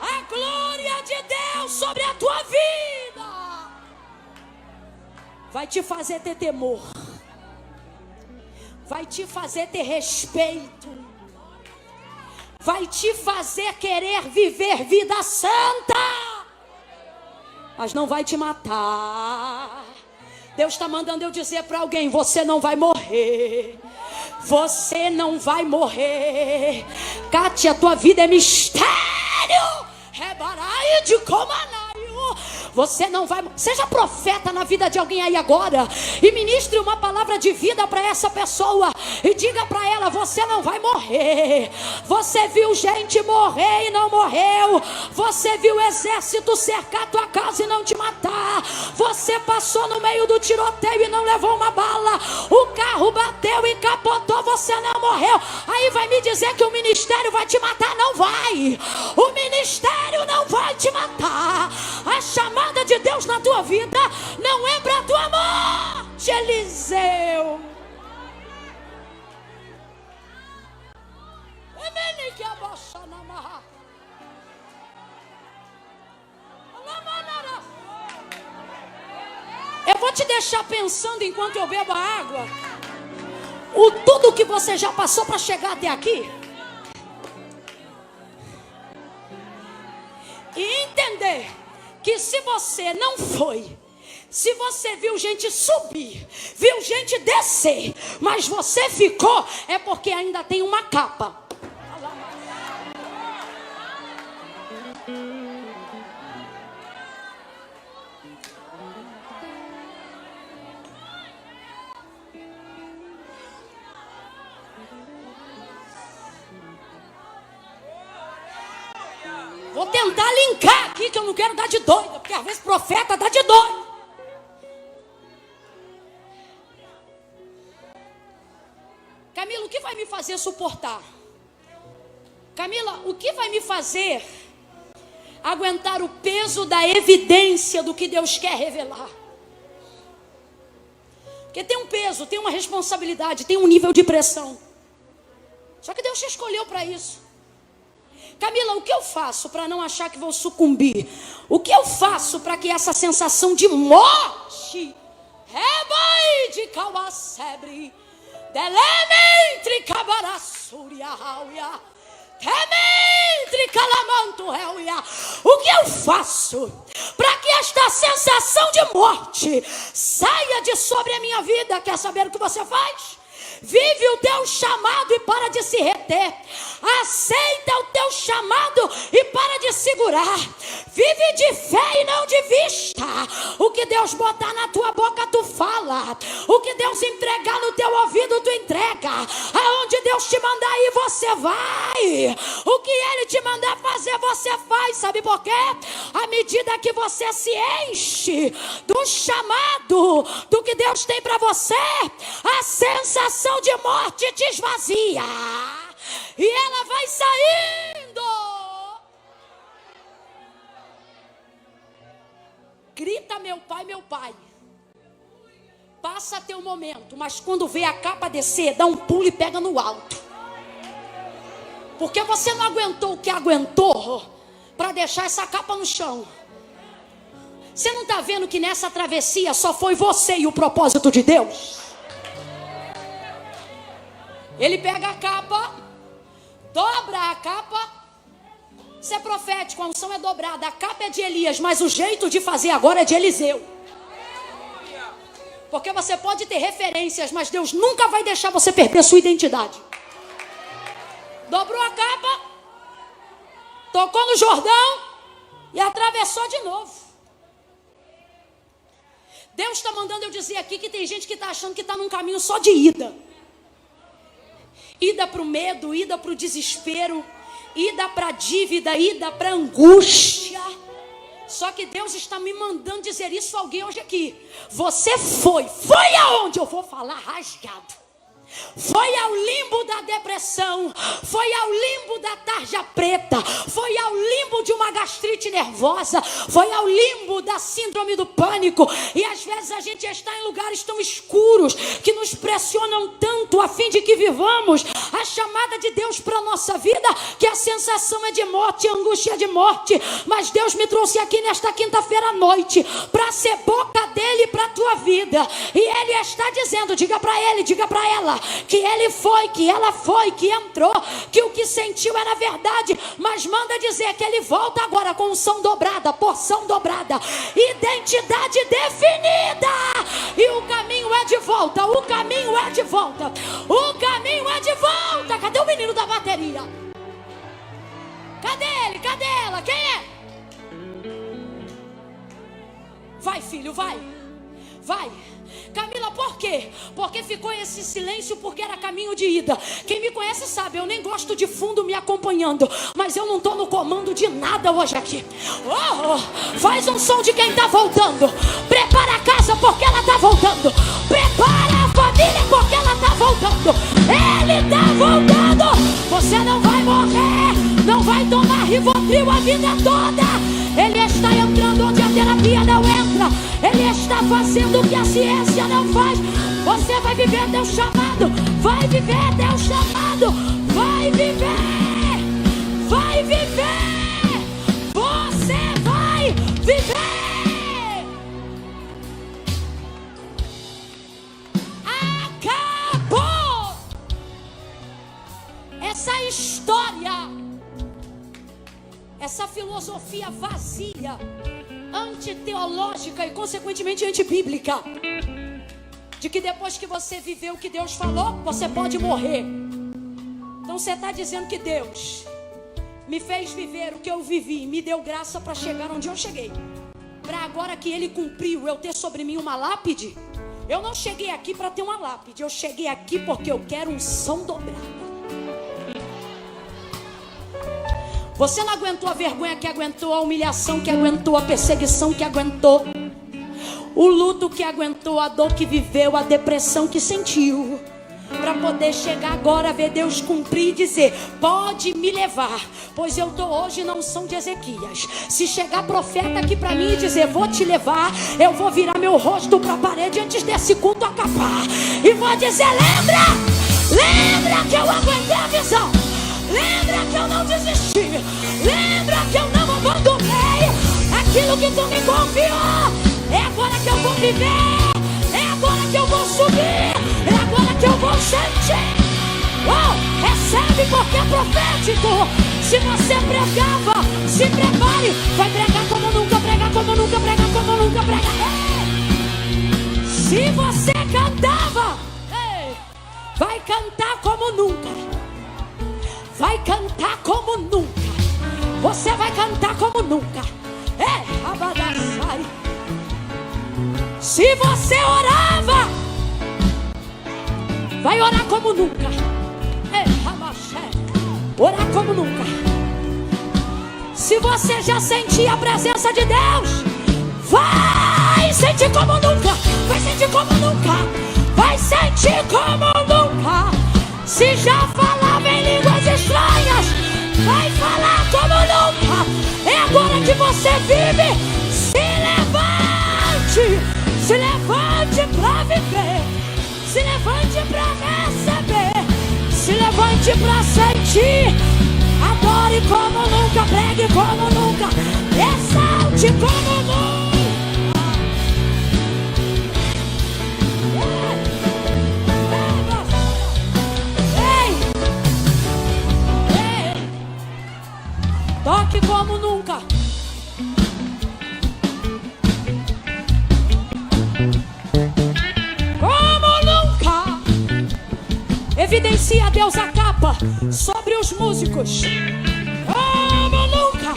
A glória de Deus sobre a tua vida vai te fazer ter temor, vai te fazer ter respeito, vai te fazer querer viver vida santa. mas não vai te matar. Deus está mandando eu dizer para alguém: você não vai morrer. Você não vai morrer. Kátia, tua vida é mistério. Rebarai de comanaio. Você não vai. Seja profeta na vida de alguém aí agora e ministre uma palavra de vida para essa pessoa e diga para ela: você não vai morrer. Você viu gente morrer e não morreu. Você viu o exército cercar tua casa e não te matar. Você passou no meio do tiroteio e não levou uma bala. O carro bateu e capotou, você não morreu. Aí vai me dizer que o ministério vai te matar? Não vai. O ministério não vai te matar. A chamada de Deus na tua vida não é para tua morte, Eliseu. Eu vou te deixar pensando enquanto eu bebo a água. Tudo que você já passou para chegar até aqui. E entender que se você não foi, se você viu gente subir, viu gente descer, mas você ficou, é porque ainda tem uma capa. Vou tentar linkar aqui, que eu não quero dar de doido, porque às vezes profeta dá de doido. Camila, o que vai me fazer suportar? Camila, o que vai me fazer aguentar o peso da evidência do que Deus quer revelar? Porque tem um peso, tem uma responsabilidade, tem um nível de pressão. Só que Deus te escolheu para isso. Camila, o que eu faço para não achar que vou sucumbir? O que eu faço para que essa sensação de morte de Kawasebre, Delementre Kabarassúria, Tementre Calamanto, o que eu faço para que esta sensação de morte saia de sobre a minha vida? Quer saber o que você faz? Vive o teu chamado e para de se reter. Aceita o teu chamado e para de segurar. Vive de fé e não de vista. O que Deus botar na tua boca, tu fala. O que Deus entregar no teu ouvido, tu entrega. Aonde Deus te mandar ir, você vai. O que Ele te mandar fazer, você faz. Sabe por quê? À medida que você se enche do chamado, do que Deus tem para você, a sensação de morte te esvazia e ela vai saindo. Grita: meu pai, meu pai. Passa teu momento, mas quando vê a capa descer, dá um pulo e pega no alto. Porque você não aguentou o que aguentou para deixar essa capa no chão. Você não está vendo que nessa travessia só foi você e o propósito de Deus? Ele pega a capa, dobra a capa. Isso é profético, a unção é dobrada. A capa é de Elias, mas o jeito de fazer agora é de Eliseu. Porque você pode ter referências, mas Deus nunca vai deixar você perder a sua identidade. Dobrou a capa, tocou no Jordão e atravessou de novo. Deus está mandando eu dizer aqui que tem gente que está achando que está num caminho só de ida. Ida para o medo, ida para o desespero, ida para a dívida, ida para a angústia. Só que Deus está me mandando dizer isso a alguém hoje aqui. Você foi aonde eu vou falar rasgado. Foi ao limbo da depressão, foi ao limbo da tarja preta, foi ao limbo de uma gastrite nervosa, foi ao limbo da síndrome do pânico. E às vezes a gente está em lugares tão escuros que nos pressionam tanto a fim de que vivamos a chamada de Deus para a nossa vida, que a sensação é de morte, a angústia é de morte. Mas Deus me trouxe aqui nesta quinta-feira à noite para ser boca dele para a tua vida. E Ele está dizendo: diga para ele, diga para ela, que ele foi, que ela foi, que entrou, que o que sentiu era verdade, mas manda dizer que ele volta agora com unção dobrada, porção dobrada, identidade definida, e o caminho é de volta, o caminho é de volta, o caminho é de volta. Cadê o menino da bateria? Cadê ele? Cadê ela? Quem é? Vai, filho, vai. Vai. Camila, por quê? Porque ficou esse silêncio, porque era caminho de ida. Quem me conhece sabe, eu nem gosto de fundo me acompanhando, mas eu não estou no comando de nada hoje aqui. Faz um som de quem está voltando. Prepara a casa porque ela está voltando. Prepara a família porque ela está voltando. Ele está voltando. Você não vai morrer, não vai tomar Rivotril a vida toda. Ele está entrando onde a terapia não entra. Ele está fazendo o que a ciência não faz. Você vai viver teu chamado. Vai viver teu chamado. Vai viver. Vai viver. Você vai viver. Acabou essa história, essa filosofia vazia, antiteológica e consequentemente antibíblica, de que depois que você viveu o que Deus falou, você pode morrer. Então você está dizendo que Deus me fez viver o que eu vivi, me deu graça para chegar onde eu cheguei, para agora que Ele cumpriu, eu ter sobre mim uma lápide. Eu não cheguei aqui para ter uma lápide, eu cheguei aqui porque eu quero unção dobrada. Você não aguentou a vergonha que aguentou, a humilhação que aguentou, a perseguição que aguentou, o luto que aguentou, a dor que viveu, a depressão que sentiu, para poder chegar agora a ver Deus cumprir e dizer: pode me levar, pois eu estou hoje na unção de Ezequias. Se chegar profeta aqui para mim e dizer: vou te levar, eu vou virar meu rosto para a parede antes desse culto acabar e vou dizer: lembra que eu aguentei a visão, lembra que eu não desisti, lembra que eu não abandonei aquilo que tu me confiou. É agora que eu vou viver, é agora que eu vou subir, é agora que eu vou sentir. Recebe porque é profético. Se você pregava, se prepare, vai pregar como nunca, pregar como nunca, pregar como nunca, pregar. Se você cantava, vai cantar como nunca. Vai cantar como nunca. Você vai cantar como nunca. Abadassai. Se você orava, vai orar como nunca. Orar como nunca. Se você já sentia a presença de Deus, vai sentir como nunca. Vai sentir como nunca. Vai sentir como nunca. Se já falava em línguas estranhas, vai falar como nunca. É agora que você vive. Se levante para viver. Se levante para receber. Se levante para sentir. Adore como nunca. Pregue como nunca. Exalte como nunca. Toque como nunca. Como nunca. Evidencia, Deus, a capa sobre os músicos. Como nunca.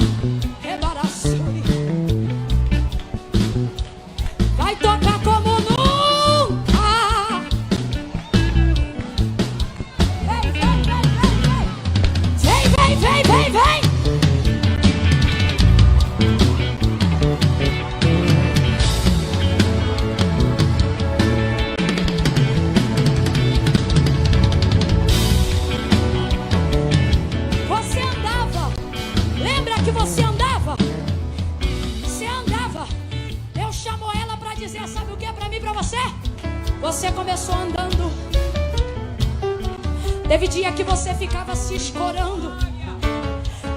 Vai tocar como nunca. Vem. Você começou andando. Teve dia que você ficava se escorando,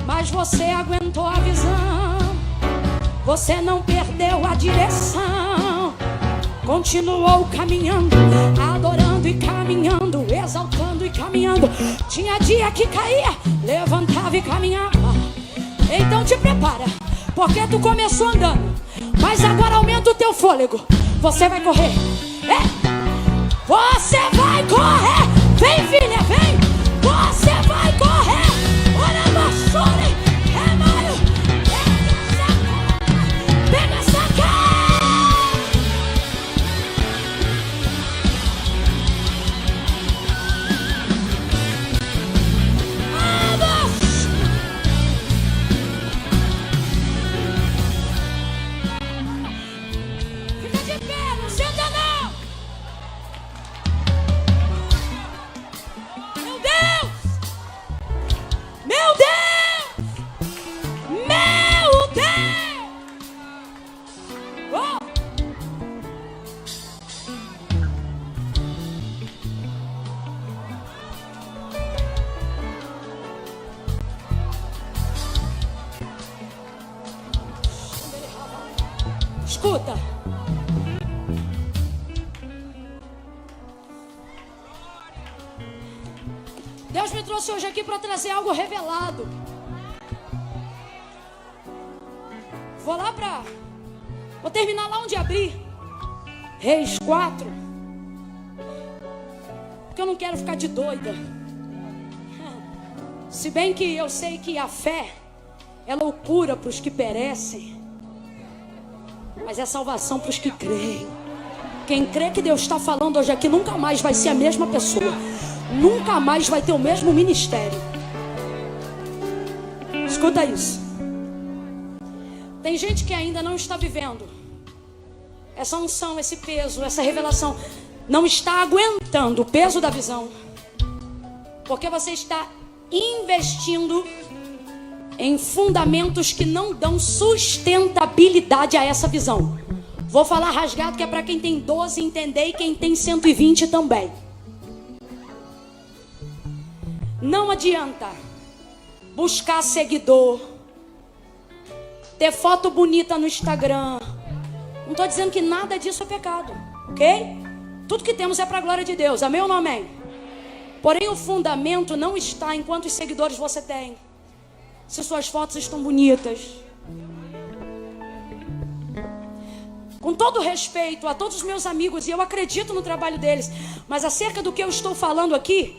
mas você aguentou a visão. Você não perdeu a direção. Continuou caminhando, adorando e caminhando, caminhando. Tinha dia que caía, levantava e caminhava. Então te prepara, porque tu começou andando, mas agora aumenta o teu fôlego. Você vai correr. Você vai correr. Vem, filha, vem. Você vai correr. Olha, baixore. É Mário. Pega essa cara. Vamos. Fica de pé, não senta não. Meu Deus! Meu Deus! Meu Deus! Oh! Escuta. Deus me trouxe hoje aqui para trazer algo revelado. Vou terminar lá onde abri. Reis 4. Porque eu não quero ficar de doida. Se bem que eu sei que a fé é loucura para os que perecem, mas é salvação para os que creem. Quem crê que Deus está falando hoje aqui nunca mais vai ser a mesma pessoa. Nunca mais vai ter o mesmo ministério. Escuta isso. Tem gente que ainda não está vivendo essa unção, esse peso, essa revelação. Não está aguentando o peso da visão, porque você está investindo em fundamentos que não dão sustentabilidade a essa visão. Vou falar rasgado, que é para quem tem 12 entender e quem tem 120 também. Não adianta buscar seguidor, ter foto bonita no Instagram. Não estou dizendo que nada disso é pecado, ok? Tudo que temos é para a glória de Deus, amém ou não amém? Porém o fundamento não está em quantos seguidores você tem, se suas fotos estão bonitas. Com todo respeito a todos os meus amigos, e eu acredito no trabalho deles, mas acerca do que eu estou falando aqui,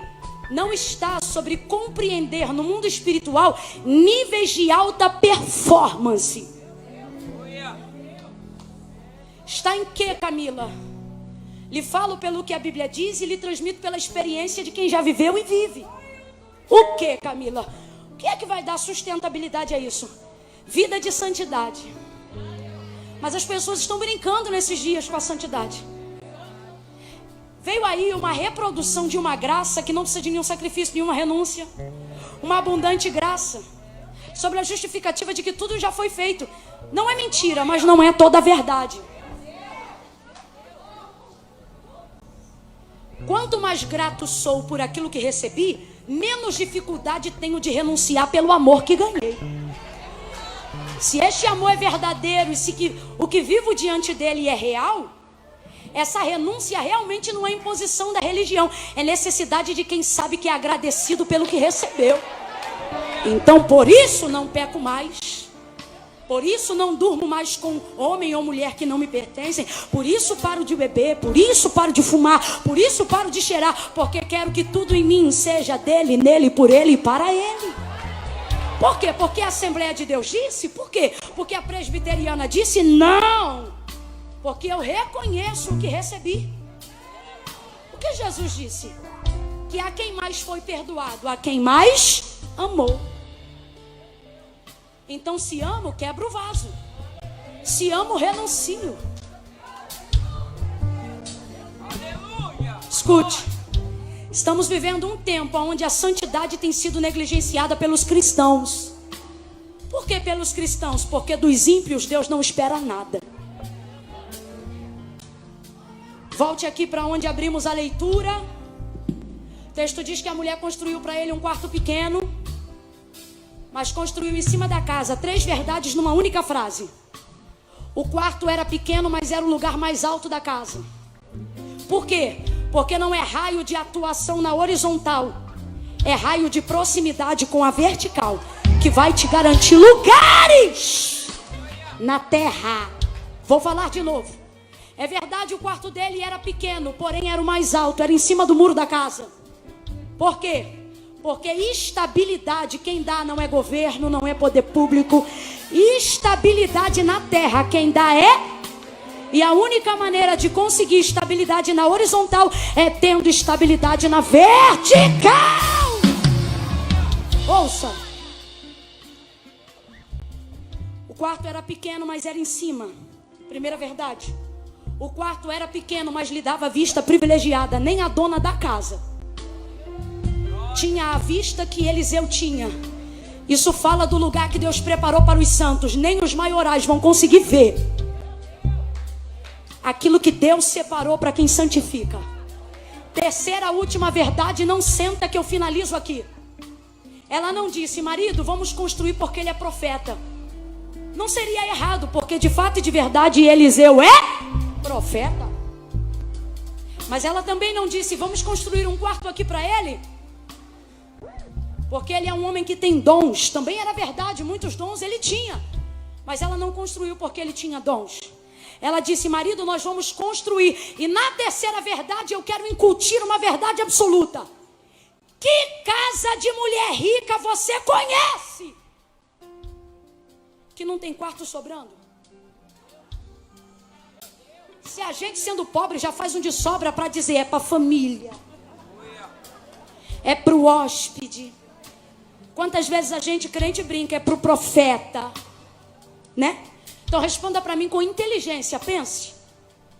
não está sobre compreender no mundo espiritual níveis de alta performance. Está em que, Camila? Lhe falo pelo que a Bíblia diz e lhe transmito pela experiência de quem já viveu e vive. O que, Camila? O que é que vai dar sustentabilidade a isso? Vida de santidade. Mas as pessoas estão brincando nesses dias com a santidade. Veio aí uma reprodução de uma graça que não precisa de nenhum sacrifício, nenhuma renúncia. Uma abundante graça. Sobre a justificativa de que tudo já foi feito. Não é mentira, mas não é toda a verdade. Quanto mais grato sou por aquilo que recebi, menos dificuldade tenho de renunciar pelo amor que ganhei. Se este amor é verdadeiro e se o que vivo diante dele é real, essa renúncia realmente não é imposição da religião, é necessidade de quem sabe que é agradecido pelo que recebeu. Então por isso não peco mais, por isso não durmo mais com homem ou mulher que não me pertencem, por isso paro de beber, por isso paro de fumar, por isso paro de cheirar, porque quero que tudo em mim seja dele, nele, por ele e para ele. Por quê? Porque a Assembleia de Deus disse? Por quê? Porque a presbiteriana disse? Não! Porque eu reconheço o que recebi. O que Jesus disse? Que a quem mais foi perdoado, a quem mais amou. Então se amo, quebro o vaso. Se amo, renuncio. Escute. Estamos vivendo um tempo onde a santidade tem sido negligenciada pelos cristãos. Por que pelos cristãos? Porque dos ímpios Deus não espera nada. Volte aqui para onde abrimos a leitura. O texto diz que a mulher construiu para ele um quarto pequeno, mas construiu em cima da casa 3 verdades numa única frase. O quarto era pequeno, mas era o lugar mais alto da casa. Por quê? Porque não é raio de atuação na horizontal É raio de proximidade com a vertical que vai te garantir lugares na terra. Vou falar de novo. É verdade, o quarto dele era pequeno, porém era o mais alto, era em cima do muro da casa. Por quê? Porque estabilidade quem dá não é governo, não é poder público. Estabilidade na terra quem dá é... E a única maneira de conseguir estabilidade na horizontal é tendo estabilidade na vertical. Ouça. O quarto era pequeno, mas era em cima. Primeira verdade. O quarto era pequeno, mas lhe dava vista privilegiada. Nem a dona da casa tinha a vista que Eliseu tinha. Isso fala do lugar que Deus preparou para os santos. Nem os maiorais vão conseguir ver aquilo que Deus separou para quem santifica. Terceira, última verdade, não senta que eu finalizo aqui. Ela não disse, marido, vamos construir porque ele é profeta. Não seria errado, porque de fato e de verdade Eliseu é profeta. Mas ela também não disse, vamos construir um quarto aqui para ele, porque ele é um homem que tem dons. Também era verdade, muitos dons ele tinha. Mas ela não construiu porque ele tinha dons. Ela disse, marido, nós vamos construir. E na terceira verdade eu quero incutir uma verdade absoluta. Que casa de mulher rica você conhece que não tem quarto sobrando? Se a gente sendo pobre já faz um de sobra para dizer, é para família, é para o hóspede. Quantas vezes a gente crente brinca, é para o profeta, né? Então responda para mim com inteligência, pense.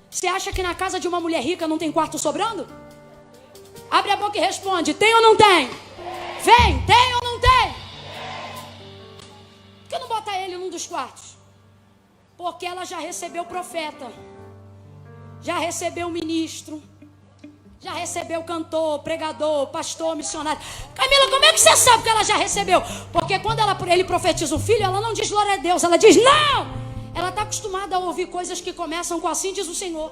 Você acha que na casa de uma mulher rica não tem quarto sobrando? Abre a boca e responde, tem ou não tem? Vem, tem ou não tem? Por que não bota ele num dos quartos? Porque ela já recebeu profeta, já recebeu ministro, já recebeu cantor, pregador, pastor, missionário. Camila, como é que você sabe que ela já recebeu? Porque quando ele profetiza o filho, ela não diz glória a Deus, ela diz não! Ela está acostumada a ouvir coisas que começam com assim diz o Senhor.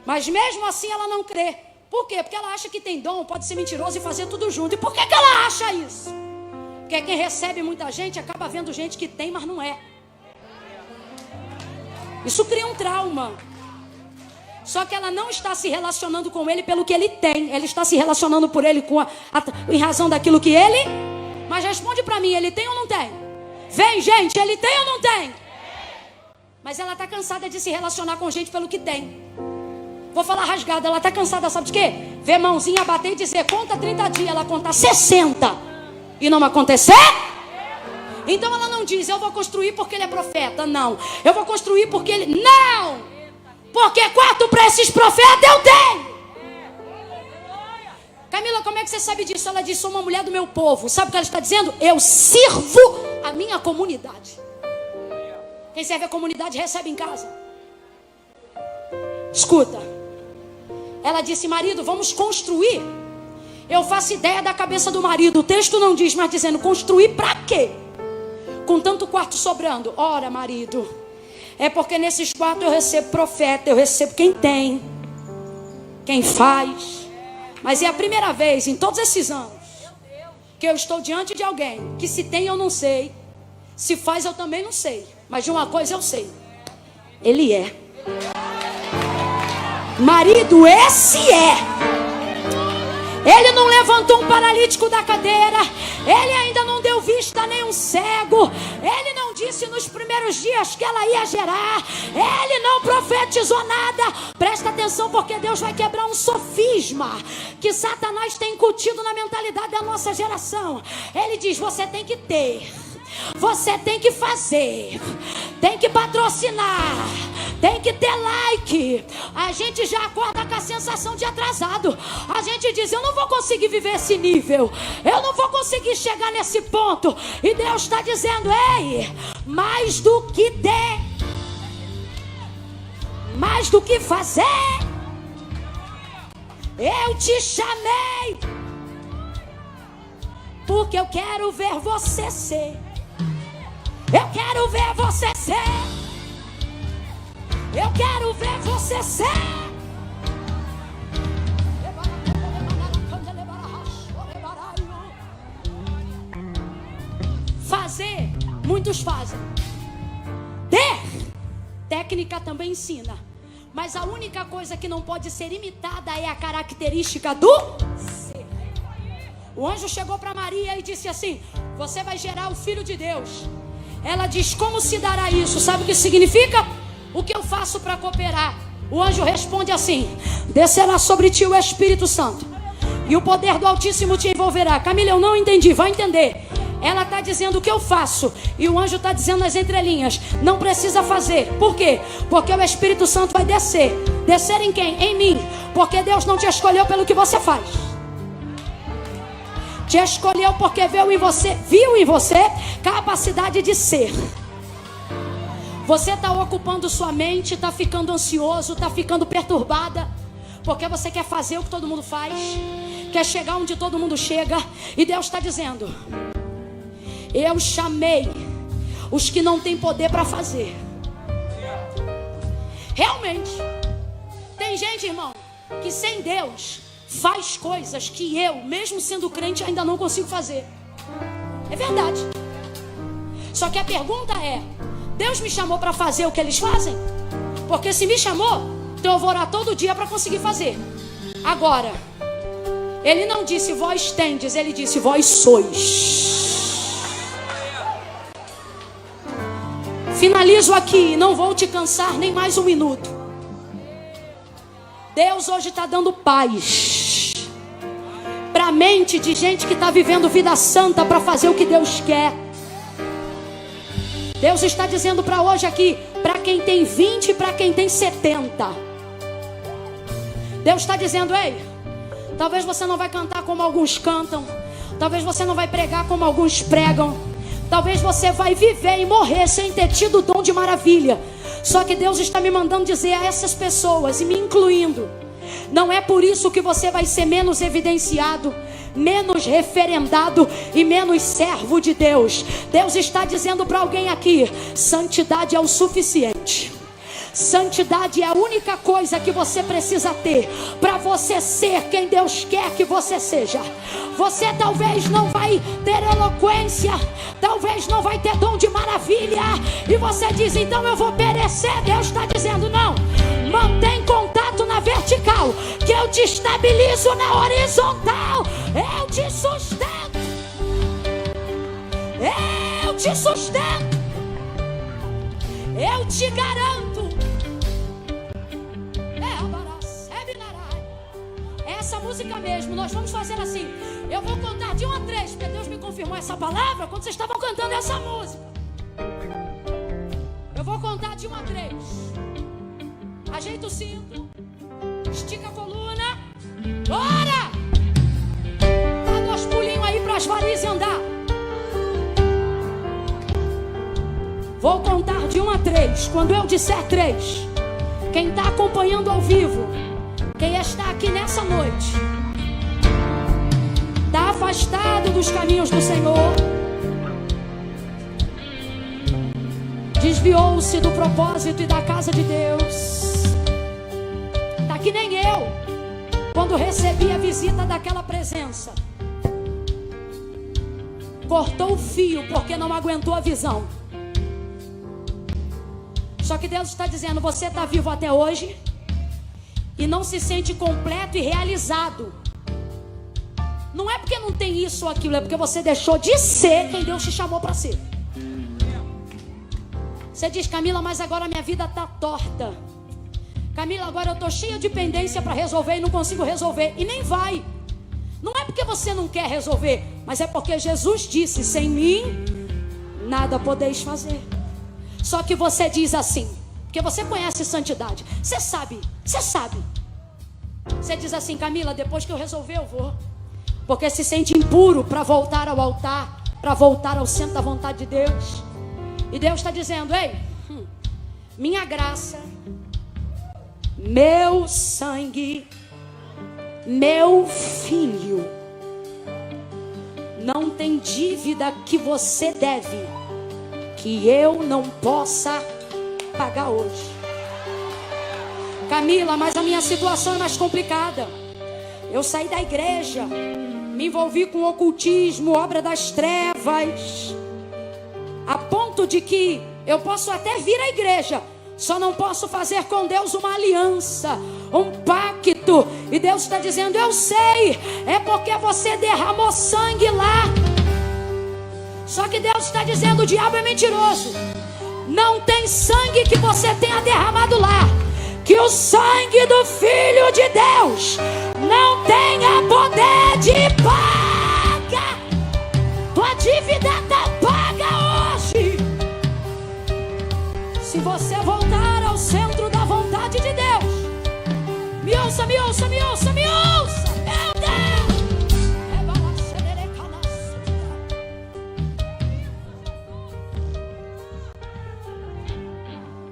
Mas mesmo assim ela não crê. Por quê? Porque ela acha que tem dom, pode ser mentiroso e fazer tudo junto. E por que ela acha isso? Porque quem recebe muita gente acaba vendo gente que tem, mas não é. Isso cria um trauma. Só que ela não está se relacionando com ele pelo que ele tem. Ela está se relacionando por ele em razão daquilo que ele... Mas responde para mim, ele tem ou não tem? Vem, gente, ele tem ou não tem? Mas ela está cansada de se relacionar com gente pelo que tem. Vou falar rasgado, ela está cansada, sabe de quê? Ver mãozinha bater e dizer, conta 30 dias, ela conta 60 e não acontecer? Então ela não diz, eu vou construir porque ele é profeta, não. Eu vou construir porque ele... Não! Porque quarto para esses profetas eu tenho. Camila, como é que você sabe disso? Ela disse, sou uma mulher do meu povo. Sabe o que ela está dizendo? Eu sirvo a minha comunidade. Quem serve a comunidade recebe em casa. Escuta. Ela disse, marido, vamos construir. Eu faço ideia da cabeça do marido. O texto não diz, mas dizendo, construir para quê? Com tanto quarto sobrando. Ora, marido, é porque nesses quartos eu recebo profeta, eu recebo quem tem, quem faz. Mas é a primeira vez em todos esses anos que eu estou diante de alguém que se tem eu não sei, se faz eu também não sei. Mas de uma coisa eu sei, ele é. Marido, esse é. Ele não levantou um paralítico da cadeira. Ele ainda não deu vista a nenhum cego. Ele não disse nos primeiros dias que ela ia gerar. Ele não profetizou nada. Presta atenção, porque Deus vai quebrar um sofisma que Satanás tem incutido na mentalidade da nossa geração. Ele diz, você tem que ter, você tem que fazer, tem que patrocinar, tem que ter like. A gente já acorda com a sensação de atrasado. A gente diz, eu não vou conseguir viver esse nível, eu não vou conseguir chegar nesse ponto. E Deus está dizendo, ei, mais do que ter, mais do que fazer, eu te chamei porque eu quero ver você ser. Eu quero ver você ser. Eu quero ver você ser. muitos fazem. Ter técnica também ensina, mas a única coisa que não pode ser imitada é a característica do ser. O anjo chegou para Maria e disse assim: você vai gerar o Filho de Deus. Ela diz: como se dará isso? Sabe o que significa? O que eu faço para cooperar? O anjo responde assim: descerá sobre ti o Espírito Santo, e o poder do Altíssimo te envolverá. Camila, eu não entendi, vai entender. Ela está dizendo o que eu faço, e o anjo está dizendo nas entrelinhas: não precisa fazer. Por quê? Porque o Espírito Santo vai descer. Descer em quem? Em mim. Porque Deus não te escolheu pelo que você faz. Te escolheu porque viu em você capacidade de ser. Você está ocupando sua mente, está ficando ansioso, está ficando perturbada, porque você quer fazer o que todo mundo faz, quer chegar onde todo mundo chega. E Deus está dizendo: eu chamei os que não têm poder para fazer. Realmente, tem gente, irmão, que sem Deus faz coisas que eu, mesmo sendo crente, ainda não consigo fazer. É verdade. Só que a pergunta é: Deus me chamou para fazer o que eles fazem? Porque se me chamou, então eu vou orar todo dia para conseguir fazer. Agora, Ele não disse vós tendes, Ele disse vós sois. Finalizo aqui, não vou te cansar nem mais um minuto. Deus hoje está dando paz para a mente de gente que está vivendo vida santa para fazer o que Deus quer. Deus está dizendo para hoje aqui, para quem tem 20 e para quem tem 70. Deus está dizendo: ei, talvez você não vai cantar como alguns cantam, talvez você não vai pregar como alguns pregam, talvez você vai viver e morrer sem ter tido o dom de maravilha. Só que Deus está me mandando dizer a essas pessoas, e me incluindo: não é por isso que você vai ser menos evidenciado, menos referendado e menos servo de Deus. Deus está dizendo para alguém aqui: santidade é o suficiente. Santidade é a única coisa que você precisa ter para você ser quem Deus quer que você seja. Você talvez não vai ter eloquência, talvez não vai ter dom de maravilha, e você diz: então eu vou perecer. Deus está dizendo: não, mantém contato na vertical, que eu te estabilizo na horizontal. Eu te sustento. Eu te sustento. Eu te garanto. Essa música mesmo, nós vamos fazer assim. Eu vou contar de 1 a 3, porque Deus me confirmou essa palavra quando vocês estavam cantando essa música. Eu vou contar de 1 a 3. Ajeita o cinto, estica a coluna. Bora! Dá 2 pulinhos aí para as varizes andar. Vou contar de 1 a 3. Quando eu disser 3, quem está acompanhando ao vivo, quem está aqui nessa noite, está afastado dos caminhos do Senhor, desviou-se do propósito e da casa de Deus, está que nem eu, quando recebi a visita daquela presença, cortou o fio porque não aguentou a visão. Só que Deus está dizendo: você está vivo até hoje e não se sente completo e realizado. Não é porque não tem isso ou aquilo, é porque você deixou de ser quem Deus te chamou para ser. Você diz: Camila, mas agora minha vida está torta. Camila, agora eu estou cheia de pendência para resolver e não consigo resolver. E nem vai. Não é porque você não quer resolver, mas é porque Jesus disse: sem mim nada podeis fazer. Só que você diz assim, porque você conhece santidade, você sabe. Você diz assim: Camila, depois que eu resolver eu vou. Porque se sente impuro para voltar ao altar, para voltar ao centro da vontade de Deus. E Deus está dizendo: ei, minha graça, meu sangue, meu filho, não tem dívida que você deve, que eu não possa pagar hoje. Camila, mas a minha situação é mais complicada. Eu saí da igreja, me envolvi com ocultismo, obra das trevas. a ponto de que eu posso até vir à igreja, só não posso fazer com Deus uma aliança, um pacto. E Deus está dizendo: eu sei, é porque você derramou sangue lá. Só que Deus está dizendo: o diabo é mentiroso. Não tem sangue que você tenha derramado lá, que o sangue do Filho de Deus não tenha poder de pagar. Tua dívida está paga hoje. Se você voltar ao centro da vontade de Deus, me ouça, me ouça, me ouça, me ouça, meu Deus.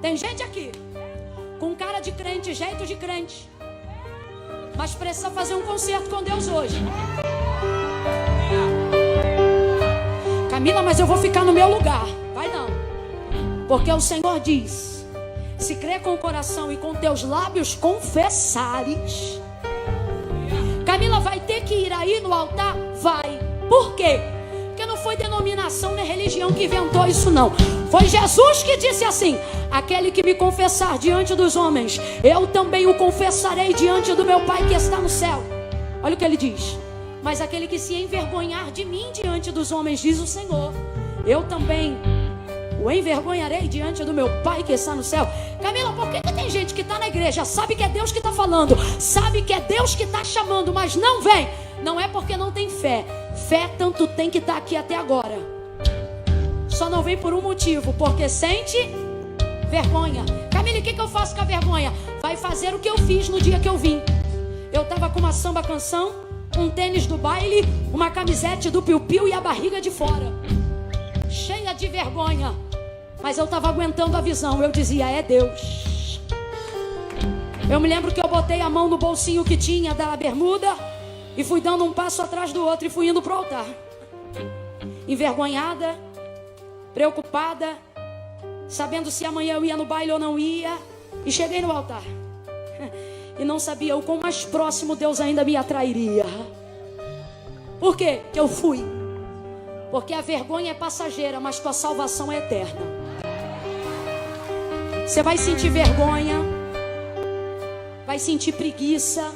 Tem gente aqui com cara de crente, jeito de crente, mas precisa fazer um concerto com Deus hoje. Camila, mas eu vou ficar no meu lugar. Vai não. Porque o Senhor diz: se crer com o coração e com teus lábios confessares. Camila, vai ter que ir aí no altar? Vai. Por quê? Porque não foi denominação nem religião que inventou isso não. Foi Jesus que disse assim: aquele que me confessar diante dos homens, eu também o confessarei diante do meu Pai que está no céu. Olha o que ele diz: mas aquele que se envergonhar de mim diante dos homens, diz o Senhor, eu também o envergonharei diante do meu Pai que está no céu. Camila, por que tem gente que está na igreja, sabe que é Deus que está falando, sabe que é Deus que está chamando, mas não vem? Não é porque não tem fé. Fé tanto tem que está aqui até agora. Só não vem por um motivo: porque sente vergonha. Camila, o que eu faço com a vergonha? Vai fazer o que eu fiz no dia que eu vim. Eu estava com uma samba canção, um tênis do baile, uma camisete do piu-piu e a barriga de fora, cheia de vergonha. Mas eu estava aguentando a visão. Eu dizia: é Deus. Eu me lembro que eu botei a mão no bolsinho que tinha da bermuda e fui dando um passo atrás do outro e fui indo para o altar, envergonhada, preocupada, sabendo se amanhã eu ia no baile ou não ia. E cheguei no altar e não sabia o quão mais próximo Deus ainda me atrairia. Por quê? Que eu fui. Porque a vergonha é passageira, mas tua salvação é eterna. Você vai sentir vergonha, vai sentir preguiça,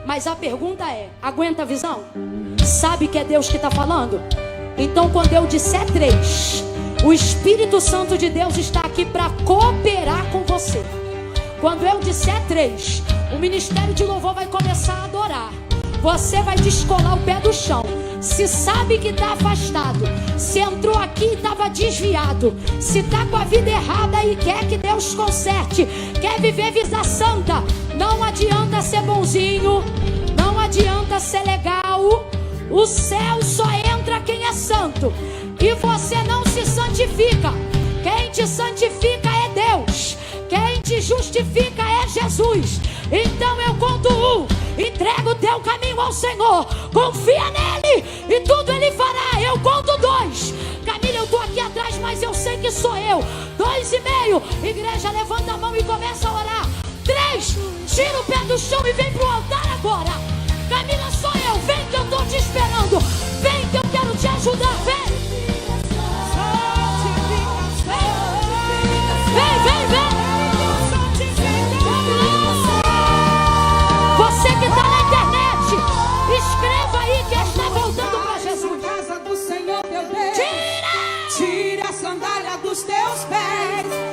mas a pergunta é: aguenta a visão? Sabe que é Deus que está falando? Então quando eu disser 3, o Espírito Santo de Deus está aqui para cooperar com você. Quando eu disser 3, o ministério de louvor vai começar a adorar. Você vai descolar o pé do chão. Se sabe que está afastado, se entrou aqui e estava desviado, se está com a vida errada e quer que Deus conserte, quer viver vida santa, não adianta ser bonzinho, não adianta ser legal. O céu só entra quem é santo, e você não se santifica. Quem te santifica é Deus, quem te justifica é Jesus. Então eu conto 1, entrega o teu caminho ao Senhor, confia nele e tudo ele fará. Eu conto 2, Camila, eu estou aqui atrás, mas eu sei que sou eu. 2,5, igreja, levanta a mão e começa a orar. 3, tira o pé do chão e vem pro altar agora. Camila, sou eu, vem que eu estou te esperando, vem que eu quero te ajudar, vem. Vem, vem, vem. Você que está na internet, escreva aí que está voltando para Jesus. Casa do Senhor teu Deus, tira a sandália dos teus pés.